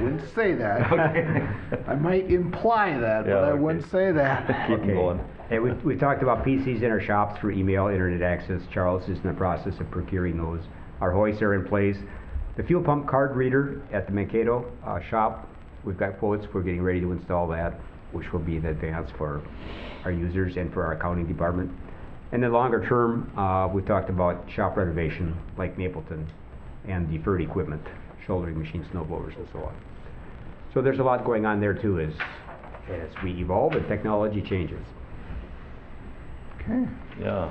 wouldn't say that. Okay. I might imply that, but Yeah, I okay. wouldn't say that. Keep him going. Hey, we've talked about PCs in our shops through email, internet access. Charles is in the process of procuring those. Our hoists are in place. The fuel pump card reader at the Mankato shop, we've got quotes. We're getting ready to install that, which will be in advance for our users and for our accounting department. And then longer term, we talked about shop renovation like Mapleton and deferred equipment, shouldering machines, snow blowers, and so on. So there's a lot going on there too as we evolve and technology changes. Okay. Yeah.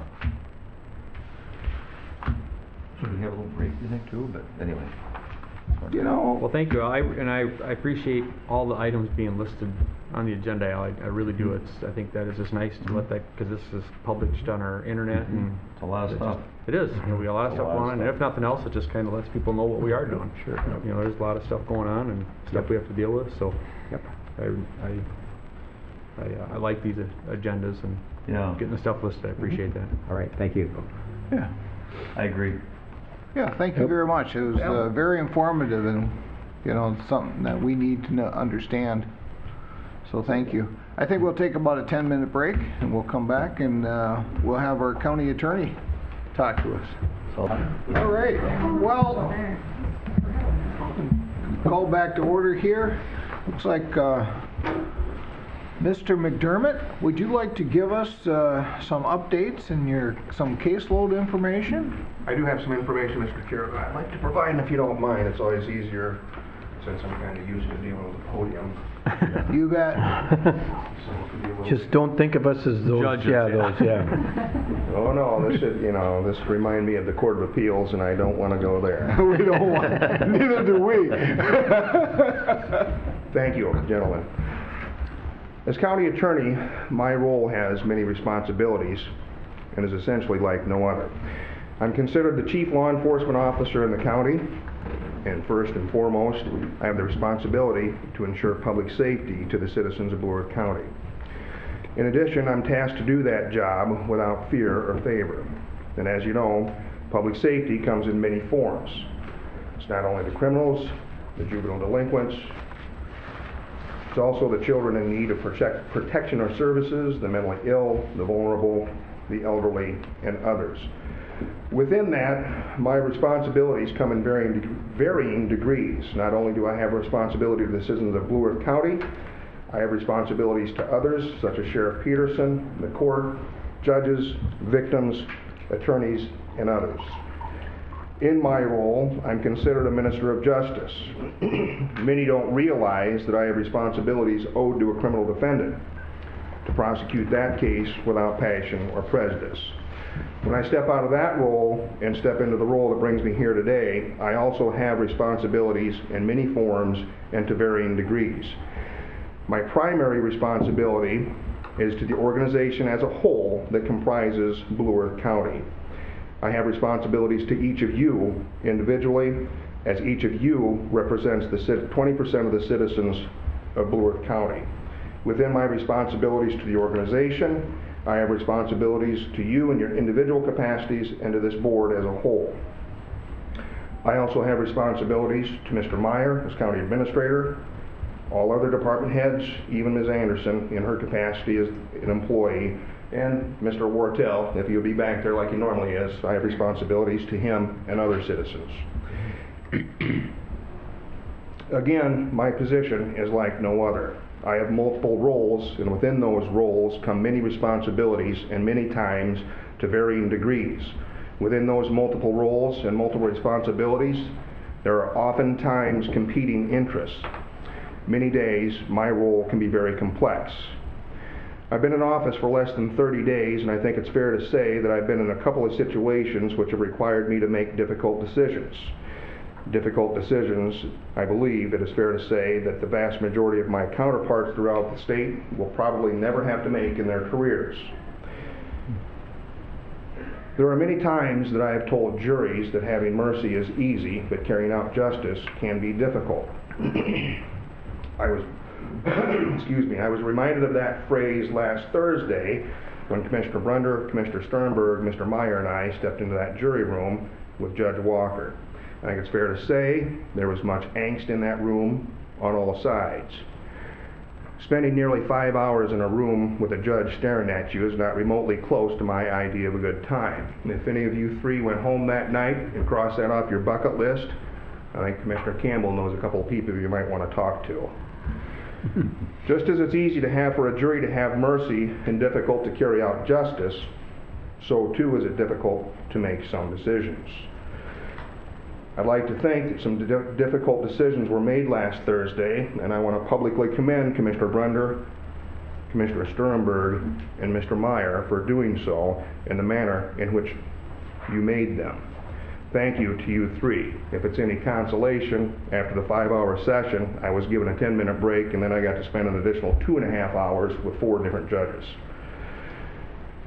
Should we have a little break, you think, too? But anyway. You know, Well, thank you. I appreciate all the items being listed on the agenda, Al. I really do. I think that is just nice to let that, because this is published on our internet and. It's a lot of stuff. It is. You know, we got a lot of stuff A lot of going on, and stuff. if nothing else, it just kind of lets people know what we are doing. Sure. You know, there's a lot of stuff going on and stuff we have to deal with, so. Yep. I like these agendas and Yeah, getting the stuff listed. I appreciate that. All right, thank you. yeah. I agree. Yeah, thank you very much. It was very informative and, you know, something that we need to understand. So thank you. I think we'll take about a 10-minute break and we'll come back and we'll have our county attorney talk to us. So, All right, well, call back to order here. Looks like Mr. McDermott, would you like to give us some updates and some caseload information? I do have some information, Mr. Chair, that I'd like to provide, and if you don't mind, it's always easier since I'm kind of used to dealing with the podium. You got, So it could be a little Just don't think of us as those, Judges, yeah, yeah. those, yeah. Oh, no, this should, this remind me of the Court of Appeals, and I don't want to go there. we don't want, neither do we. Thank you, gentlemen. As county attorney, my role has many responsibilities and is essentially like no other. I'm considered the chief law enforcement officer in the county, and first and foremost, I have the responsibility to ensure public safety to the citizens of Blue Earth County. In addition, I'm tasked to do that job without fear or favor. And as you know, public safety comes in many forms. It's not only the criminals, the juvenile delinquents, it's also the children in need of protection or services, the mentally ill, the vulnerable, the elderly, and others. Within that, my responsibilities come in varying degrees. Not only do I have responsibility to the citizens of Blue Earth County, I have responsibilities to others, such as Sheriff Peterson, the court, judges, victims, attorneys, and others. In my role, I'm considered a minister of justice. Many don't realize that I have responsibilities owed to a criminal defendant to prosecute that case without passion or prejudice. When I step out of that role and step into the role that brings me here today, I also have responsibilities in many forms and to varying degrees. My primary responsibility is to the organization as a whole that comprises Blue Earth County. I have responsibilities to each of you individually, as each of you represents the 20% of the citizens of Blue Earth County. Within my responsibilities to the organization, I have responsibilities to you in your individual capacities and to this board as a whole. I also have responsibilities to Mr. Meyer as county administrator, all other department heads, even Ms. Anderson in her capacity as an employee, and Mr. Wartell, if he'll be back there like he normally is, I have responsibilities to him and other citizens. Again, my position is like no other. I have multiple roles, and within those roles come many responsibilities, and many times to varying degrees. Within those multiple roles and multiple responsibilities, there are oftentimes competing interests. Many days, my role can be very complex. I've been in office for less than 30 days, and I think it's fair to say that I've been in a couple of situations which have required me to make difficult decisions. Difficult decisions, I believe it is fair to say that the vast majority of my counterparts throughout the state will probably never have to make in their careers. There are many times that I have told juries that having mercy is easy, but carrying out justice can be difficult. I was Excuse me, I was reminded of that phrase last Thursday when Commissioner Brunder, Commissioner Sternberg, Mr. Meyer, and I stepped into that jury room with Judge Walker. I think it's fair to say there was much angst in that room on all sides. Spending nearly 5 hours in a room with a judge staring at you is not remotely close to my idea of a good time. And if any of you three went home that night and crossed that off your bucket list, I think Commissioner Campbell knows a couple of people you might want to talk to. Just as it's easy to have for a jury to have mercy and difficult to carry out justice, so too is it difficult to make some decisions. I'd like to think that some difficult decisions were made last Thursday, and I want to publicly commend Commissioner Brunder, Commissioner Sternberg, and Mr. Meyer for doing so in the manner in which you made them. Thank you to you three. If it's any consolation, after the 5-hour session, I was given a 10-minute break, and then I got to spend an additional 2.5 hours with 4 different judges.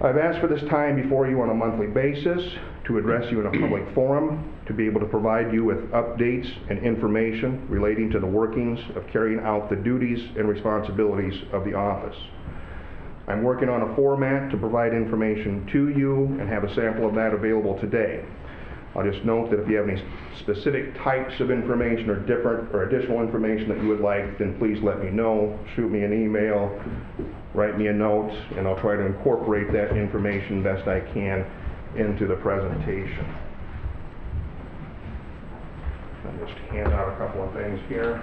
I've asked for this time before you on a monthly basis to address you in a public forum, to be able to provide you with updates and information relating to the workings of carrying out the duties and responsibilities of the office. I'm working on a format to provide information to you and have a sample of that available today. I'll just note that if you have any specific types of information or different or additional information that you would like, then please let me know. Shoot me an email, write me a note, and I'll try to incorporate that information best I can into the presentation. I'll just hand out a couple of things here.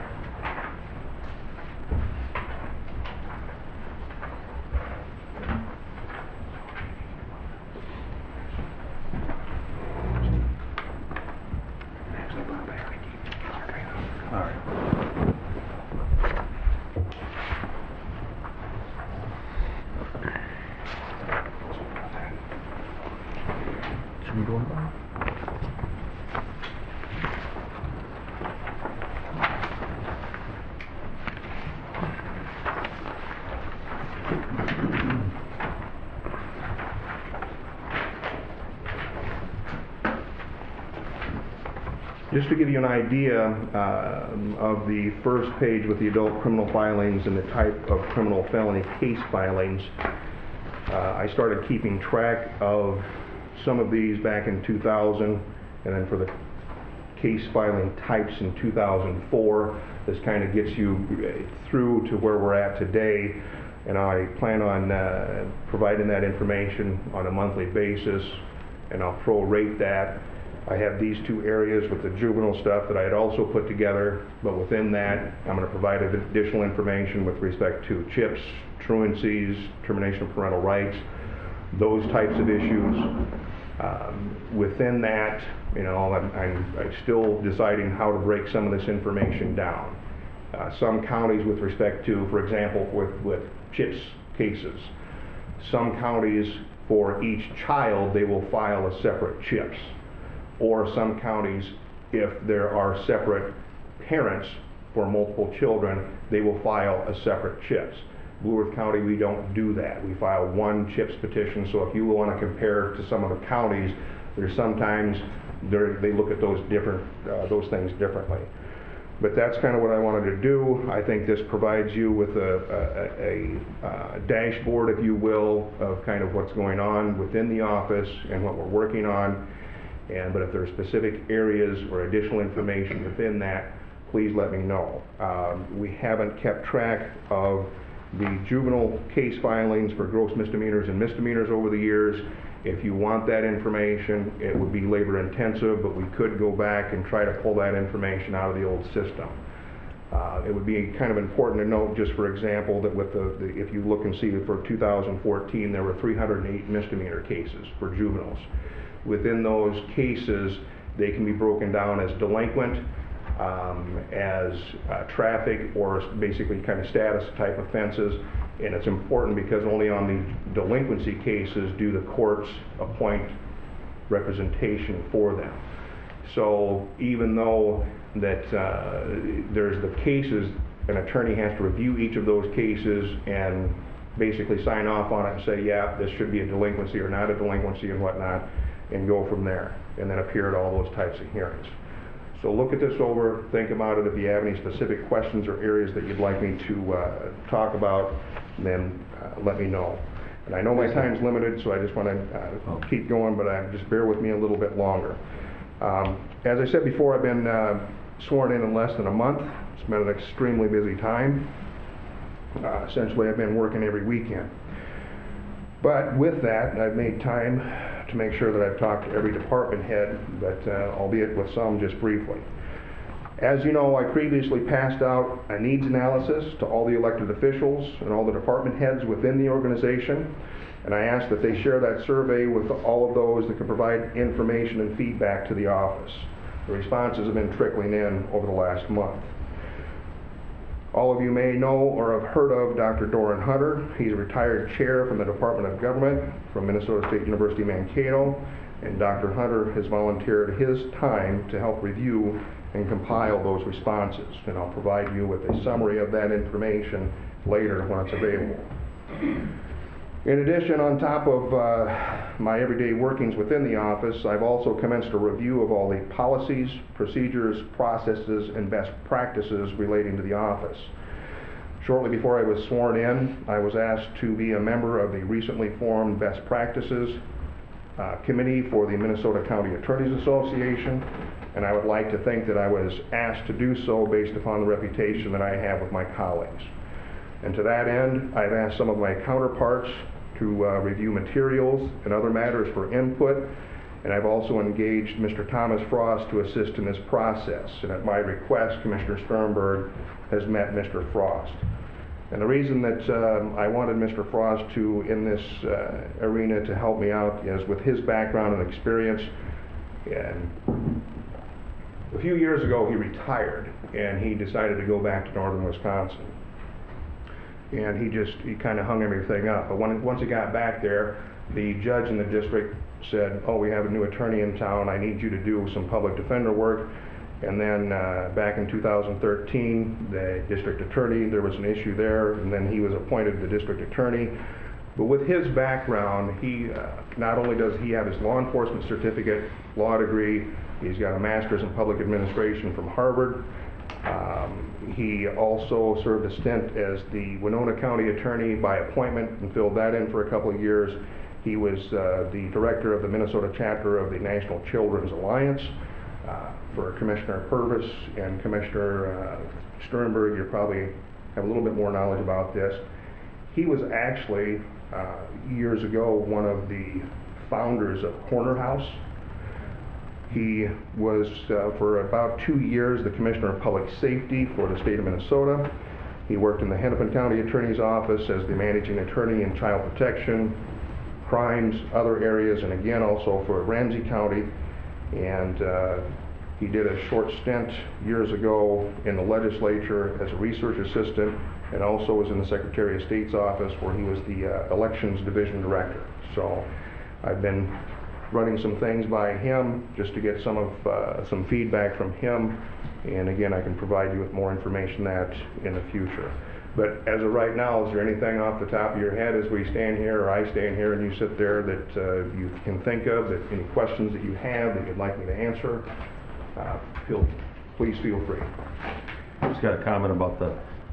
Just to give you an idea of the first page with the adult criminal filings and the type of criminal felony case filings, I started keeping track of some of these back in 2000, and then for the case filing types in 2004. This kind of gets you through to where we're at today, and I plan on providing that information on a monthly basis, and I'll prorate that. I have these 2 areas with the juvenile stuff that I had also put together, but within that, I'm going to provide additional information with respect to CHIPs, truancies, termination of parental rights, those types of issues. Within that, you know, I'm still deciding how to break some of this information down. Some counties with respect to, for example, with CHIPs cases, some counties for each child, they will file a separate CHIPs. Or some counties, if there are separate parents for multiple children, they will file a separate CHIPs. Blue Earth County, we don't do that. We file one CHIPs petition, so if you want to compare to some of the counties, there's sometimes they look at those things differently. But that's kind of what I wanted to do. I think this provides you with a dashboard, if you will, of kind of what's going on within the office and what we're working on. But if there are specific areas or additional information within that, please let me know. We haven't kept track of the juvenile case filings for gross misdemeanors and misdemeanors over the years. If you want that information, it would be labor intensive, but we could go back and try to pull that information out of the old system. It would be kind of important to note, just for example, that with if you look and see that for 2014, there were 308 misdemeanor cases for juveniles. Within those cases, they can be broken down as delinquent, as traffic, or basically kind of status type offenses. And it's important because only on the delinquency cases do the courts appoint representation for them. So even though that there's the cases, an attorney has to review each of those cases and basically sign off on it and say, yeah, this should be a delinquency or not a delinquency and whatnot, and go from there, and then appear at all those types of hearings. So look at this over, think about it. If you have any specific questions or areas that you'd like me to talk about, then let me know. And I know my time's limited, so I just want to keep going, but just bear with me a little bit longer. As I said before, I've been sworn in less than a month. It's been an extremely busy time. Essentially, I've been working every weekend. But with that, I've made time to make sure that I've talked to every department head, but albeit with some just briefly. As you know, I previously passed out a needs analysis to all the elected officials and all the department heads within the organization, and I asked that they share that survey with all of those that can provide information and feedback to the office. The responses have been trickling in over the last month. All of you may know or have heard of Dr. Doran Hunter. He's a retired chair from the Department of Government from Minnesota State University Mankato, and Dr. Hunter has volunteered his time to help review and compile those responses, and I'll provide you with a summary of that information later when it's available. In addition, on top of my everyday workings within the office, I've also commenced a review of all the policies, procedures, processes, and best practices relating to the office. Shortly before I was sworn in, I was asked to be a member of the recently formed Best Practices Committee for the Minnesota County Attorneys Association, and I would like to think that I was asked to do so based upon the reputation that I have with my colleagues. And to that end, I've asked some of my counterparts to review materials and other matters for input, and I've also engaged Mr. Thomas Frost to assist in this process. And at my request, Commissioner Sternberg has met Mr. Frost. And the reason that I wanted Mr. Frost to, in this arena, to help me out is with his background and experience. And a few years ago, he retired, and he decided to go back to northern Wisconsin. And he kind of hung everything up. But once he got back there, the judge in the district said, oh, we have a new attorney in town, I need you to do some public defender work. And then back in 2013, the district attorney, there was an issue there, and then he was appointed the district attorney. But with his background, he not only does he have his law enforcement certificate, law degree, he's got a master's in public administration from Harvard. He also served a stint as the Winona County attorney by appointment and filled that in for a couple of years. He was the director of the Minnesota chapter of the National Children's Alliance. For Commissioner Purvis and Commissioner Sternberg, you probably have a little bit more knowledge about this. He was actually, years ago, one of the founders of Corner House. He was, for about 2 years, the Commissioner of Public Safety for the state of Minnesota. He worked in the Hennepin County Attorney's Office as the managing attorney in child protection, crimes, other areas, and again also for Ramsey County. And he did a short stint years ago in the legislature as a research assistant, and also was in the Secretary of State's office where he was the elections division director. So I've been running some things by him just to get some feedback from him, and again I can provide you with more information that in the future. But as of right now, is there anything off the top of your head as we stand here, or I stand here and you sit there, that you can think of, that any questions that you have that you'd like me to answer? Please feel free. I just got a comment about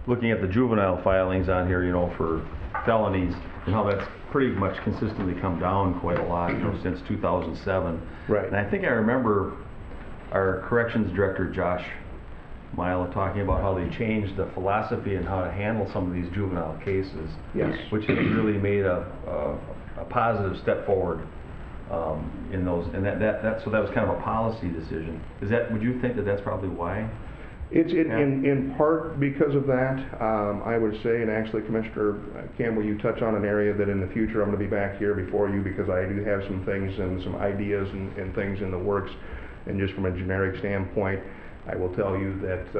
looking at the juvenile filings on here, for felonies, and how that's pretty much consistently come down quite a lot, since 2007. Right. And I think I remember our corrections director, Josh Mila, talking about how they changed the philosophy and how to handle some of these juvenile cases. Yes. Which has really made a positive step forward in those, and so that was kind of a policy decision. Would you think that that's probably why? It's in part because of that. I would say, and actually Commissioner Campbell, you touch on an area that in the future I'm going to be back here before you, because I do have some things and some ideas and things in the works. And just from a generic standpoint, I will tell you that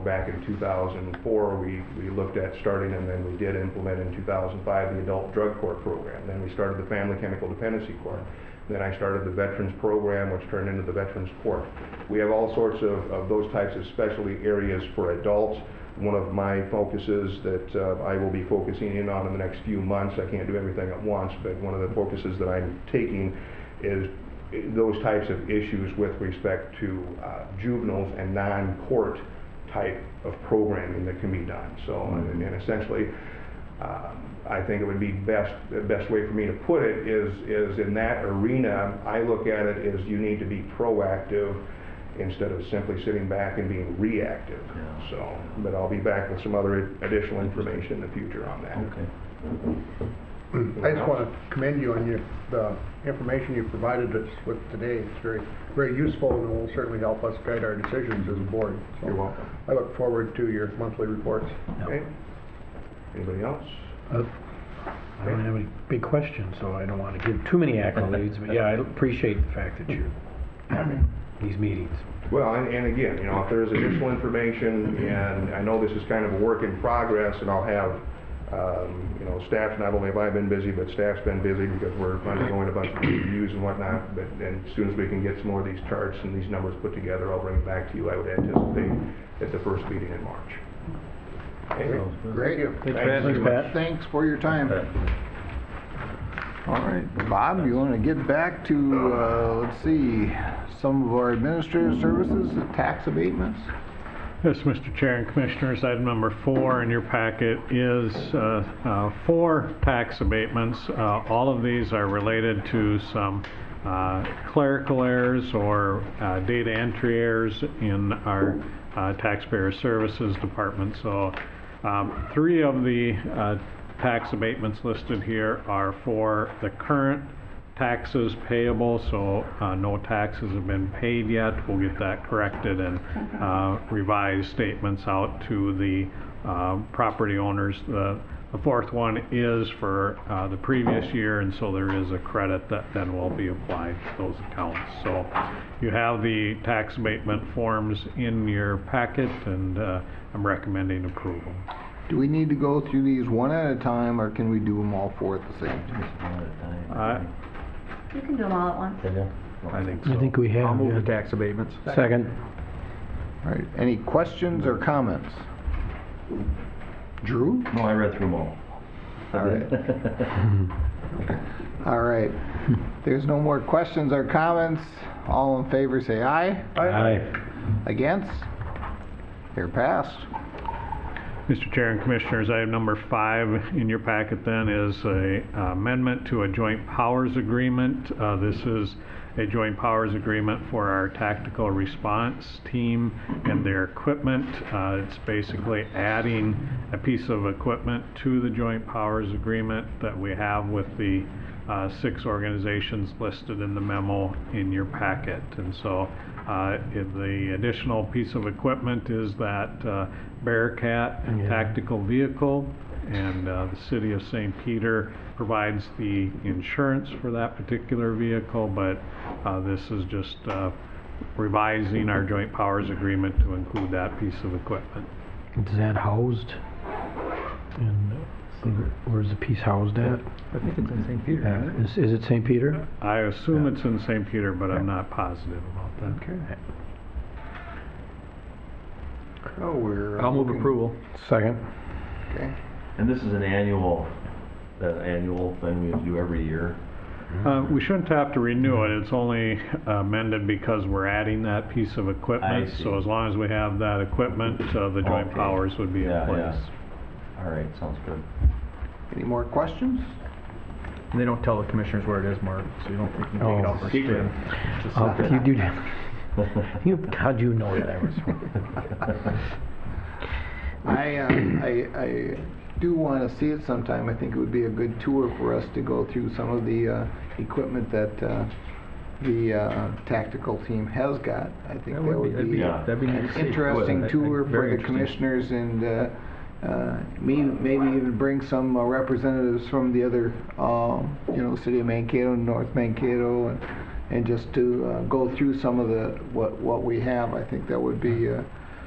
back in 2004 we looked at starting, and then we did implement in 2005 the Adult Drug Court program. Then we started the Family Chemical Dependency Court. Then I started the Veterans Program, which turned into the Veterans Court. We have all sorts of those types of specialty areas for adults. One of my focuses that I will be focusing in on in the next few months, I can't do everything at once, but one of the focuses that I'm taking is those types of issues with respect to juveniles and non-court type of programming that can be done. So, and essentially, I think it would be the best way for me to put it is in that arena, I look at it as you need to be proactive instead of simply sitting back and being reactive. Yeah. So, but I'll be back with some other additional information in the future on that. Okay. I just want to commend you on the information you provided us with today. It's very, very useful and will certainly help us guide our decisions as a board. So You're welcome. I look forward to your monthly reports. Okay. Anybody else? I don't have any big questions, so I don't want to give too many accolades, but yeah, I appreciate the fact that you're having these meetings. Well, and again, you know, if there's additional information, and I know this is kind of a work in progress, and I'll have, you know, staff, not only have I been busy, but staff's been busy because we're undergoing a bunch of reviews and whatnot, but then as soon as we can get some more of these charts and these numbers put together, I'll bring it back to you, I would anticipate, at the first meeting in March. Okay. Great. Thanks, Pat. Thanks for your time. All right, Bob, you want to get back to, let's see, some of our administrative services, the tax abatements? Yes, Mr. Chair and Commissioners, item number 4 in your packet is 4 tax abatements. All of these are related to some clerical errors or data entry errors in our taxpayer services department. So 3 of the tax abatements listed here are for the current taxes payable, so no taxes have been paid yet. We'll get that corrected and revised statements out to the property owners. The 4th one is for the previous year, and so there is a credit that then will be applied to those accounts. So you have the tax abatement forms in your packet, and I'm recommending approval. Do we need to go through these one at a time, or can we do them all 4 at the same time? You can do them all at once. I think so. I think we have. I'll move yeah. the tax abatements. Second. All right, any questions or comments? Drew? No, I read through them all. All right. All right. There's no more questions or comments. All in favor say aye. Aye. Against? They're passed. Mr. Chair and Commissioners, item number 5 in your packet then is a amendment to a joint powers agreement. This is a joint powers agreement for our tactical response team and their equipment. It's basically adding a piece of equipment to the joint powers agreement that we have with the 6 organizations listed in the memo in your packet. And so the additional piece of equipment is that Bearcat tactical vehicle, and the city of St. Peter provides the insurance for that particular vehicle, but this is just revising our joint powers agreement to include that piece of equipment. Is that housed? Where's the piece housed at? I think it's in St. Peter. Is it St. Peter? I assume it's in St. Peter, but I'm not positive about that. Okay. Oh, we're. I'll move looking- approval. Second. Okay. And this is an annual thing we do every year. We shouldn't have to renew it. It's only amended because we're adding that piece of equipment. I see. So as long as we have that equipment, the joint Okay. powers would be in Yeah, place. All right, sounds good. Any more questions? And they don't tell the commissioners where it is, Mark, so you don't think you can take it out for secret. spin. You do that. How'd you know that I was? I do want to see it sometime. I think it would be a good tour for us to go through some of the equipment that the tactical team has got. I think that would be that'd be an neat to see. interesting Would. tour for Very the interesting. commissioners, and maybe even bring some representatives from the other, city of Mankato, North Mankato, and just to go through some of the what we have. I think that would be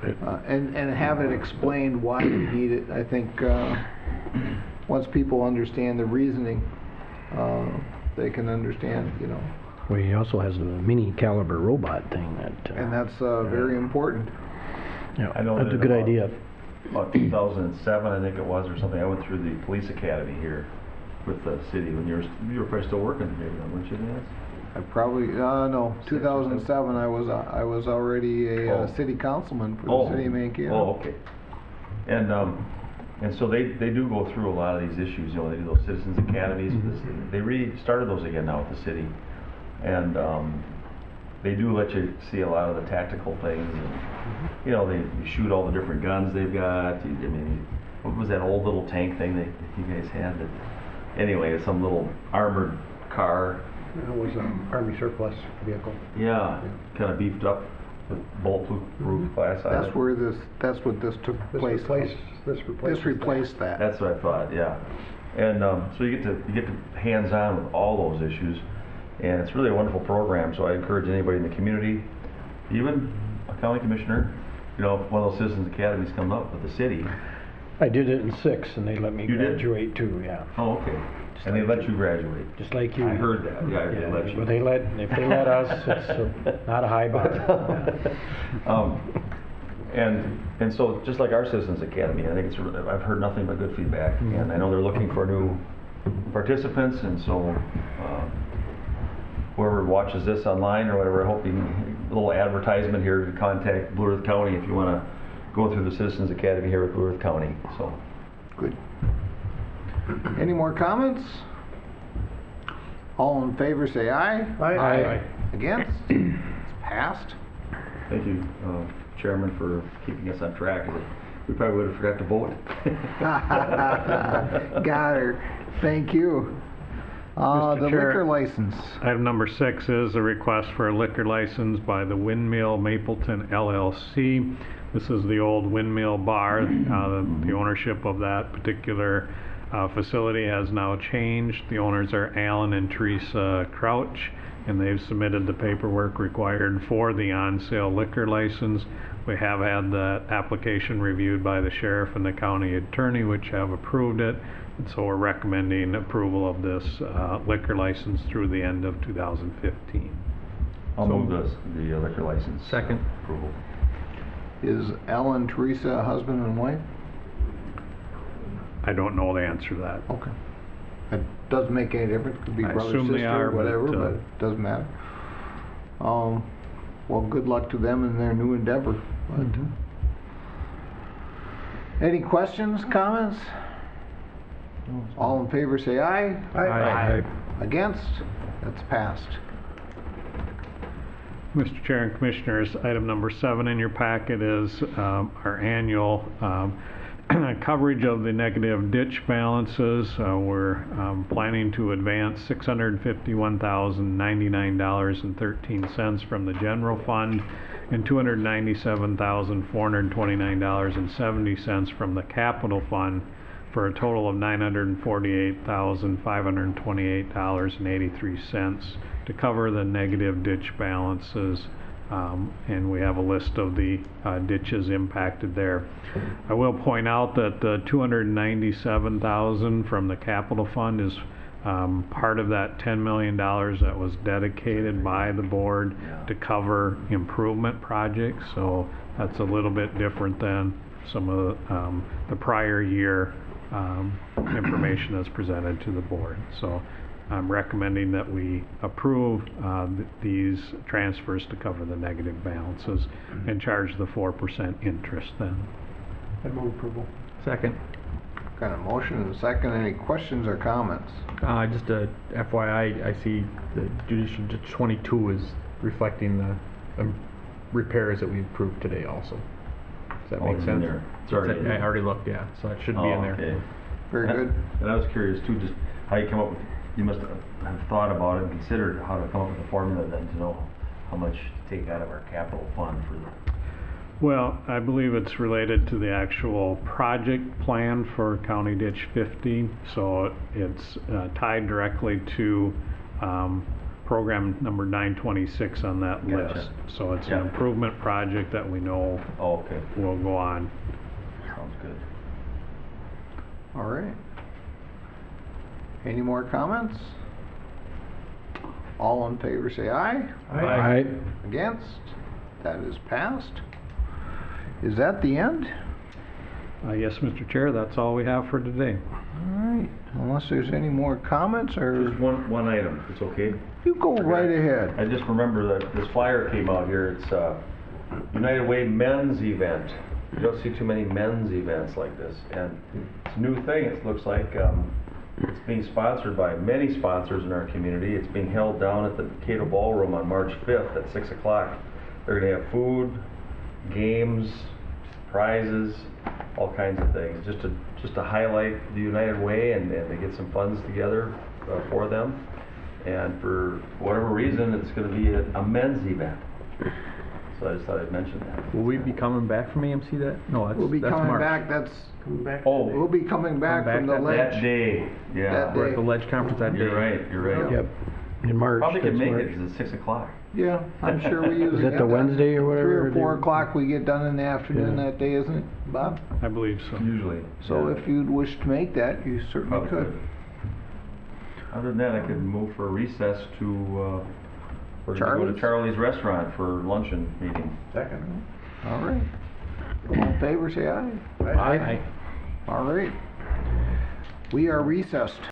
and have it explained why we need it. I think once people understand the reasoning, they can understand, Well, he also has a mini caliber robot thing that. and that's very important. Yeah, I know that's a that good about- idea. About 2007, I think it was, or something, I went through the police academy here with the city when you were probably still working, maybe, weren't you, Nancy? I probably, no, 2007, I was already a Oh. city councilman for Oh. the city of Mankato. Oh, okay. And so they do go through a lot of these issues, they do those citizens academies, they restarted those again now with the city. And, they do let you see a lot of the tactical things, and, they shoot all the different guns they've got. I mean, what was that old little tank thing that you guys had that, anyway, it's some little armored car. It was an Army surplus vehicle. Yeah, kind of beefed up with bulletproof glass on it. That's what this took place. This replaced that. That's what I thought, yeah. And so you get to hands-on with all those issues, and it's really a wonderful program. So I encourage anybody in the community, even a county commissioner, if one of those citizens academies come up with the city. I did it in 6, and they let me You did? graduate too, yeah. Oh, okay. And they let you graduate. Just like you. I heard that. Yeah, they let you. But if they let us, it's not a high bar. And so just like our Citizens Academy, I think I've heard nothing but good feedback, and I know they're looking for new participants, and so whoever watches this online or whatever, I hope a little advertisement here to contact Blue Earth County if you want to go through the Citizens Academy here at Blue Earth County. So Good. Any more comments? All in favor say aye. Aye. Against? It's passed. thank you, Chairman, for keeping us on track. We probably would have forgot to vote. Got her. Thank you. Mr. The Chair. liquor license. Item number 6 is a request for a liquor license by the Windmill Mapleton LLC. This is the old Windmill Bar. The ownership of that particular facility has now changed. The owners are Alan and Teresa Crouch, and they've submitted the paperwork required for the on-sale liquor license. We have had that application reviewed by the sheriff and the county attorney, which have approved it. And so we're recommending approval of this liquor license through the end of 2015. I'll move the liquor license. Second. Approval. Is Alan and Teresa a husband and wife? I don't know the answer to that. Okay. It doesn't make any difference. Could be I brother, assume they sister, are, whatever, but, but it doesn't matter. Well, good luck to them in their new endeavor. But, any questions, comments? All in favor say aye. Aye. Against? That's passed. Mr. Chair and Commissioners, item number 7 in your packet is our annual coverage of the negative ditch balances. We're planning to advance $651,099.13 from the general fund and $297,429.70 from the capital fund, for a total of $948,528.83 to cover the negative ditch balances, and we have a list of the ditches impacted there. I will point out that the $297,000 from the capital fund is part of that $10 million that was dedicated by the board to cover improvement projects, so that's a little bit different than some of the prior year information that's presented to the board. So I'm recommending that we approve these transfers to cover the negative balances and charge the 4% interest then. I move approval. Second. Got a motion and a second. Any questions or comments? Just a FYI, I see the Judicial Ditch 22 is reflecting the repairs that we approved today also. Does that make it's in sense? there. It's already in I there. already looked, yeah, so it should be in there. Okay. Very good. And I was curious too, just how you come up with, you must have thought about it and considered how to come up with a formula then to know how much to take out of our capital fund for the... Well, I believe it's related to the actual project plan for County Ditch 50, so it's tied directly to program number 926 on that Gotcha. list. So it's Yeah. an improvement project that we know Oh, okay. will go on. Sounds good. All right. Any more comments? All in favor say aye. Aye. Against? That is passed. Is that the end? Yes, Mr. Chair, that's all we have for today. All right. right, unless there's any more comments, or Just one item, if it's okay? you go right ahead. I just remember that this flyer came out here, it's United Way Men's Event. You don't see too many men's events like this, and it's a new thing, it looks like. It's being sponsored by many sponsors in our community. It's being held down at the Cato Ballroom on March 5th at 6 o'clock. They're gonna have food, games, prizes, all kinds of things, just to highlight the United Way, and they get some funds together for them. And for whatever reason, it's gonna be a men's event. So I just thought I'd mention that. Will we be coming back from AMC that? No, that's We'll be that's coming March. back, Oh, we'll be coming back back from the that ledge. that day, yeah. That We're at the day. Ledge Conference that day. You're right, you're right. Yep, in March. Probably could that's make March. it, 'cause it's 6 o'clock. Yeah, I'm sure we usually Is it have the that Wednesday or whatever? 3 or 4 o'clock we get done in the afternoon Yeah. that day, isn't it, Bob? I believe so. Usually. So yeah. if you'd wish to make that, you certainly Probably could. Other than that, I could move for a recess to, we're gonna go Charlie's? to Charlie's Restaurant for luncheon meeting. Second. All right. All in favor, say aye. Aye. All right. We are recessed.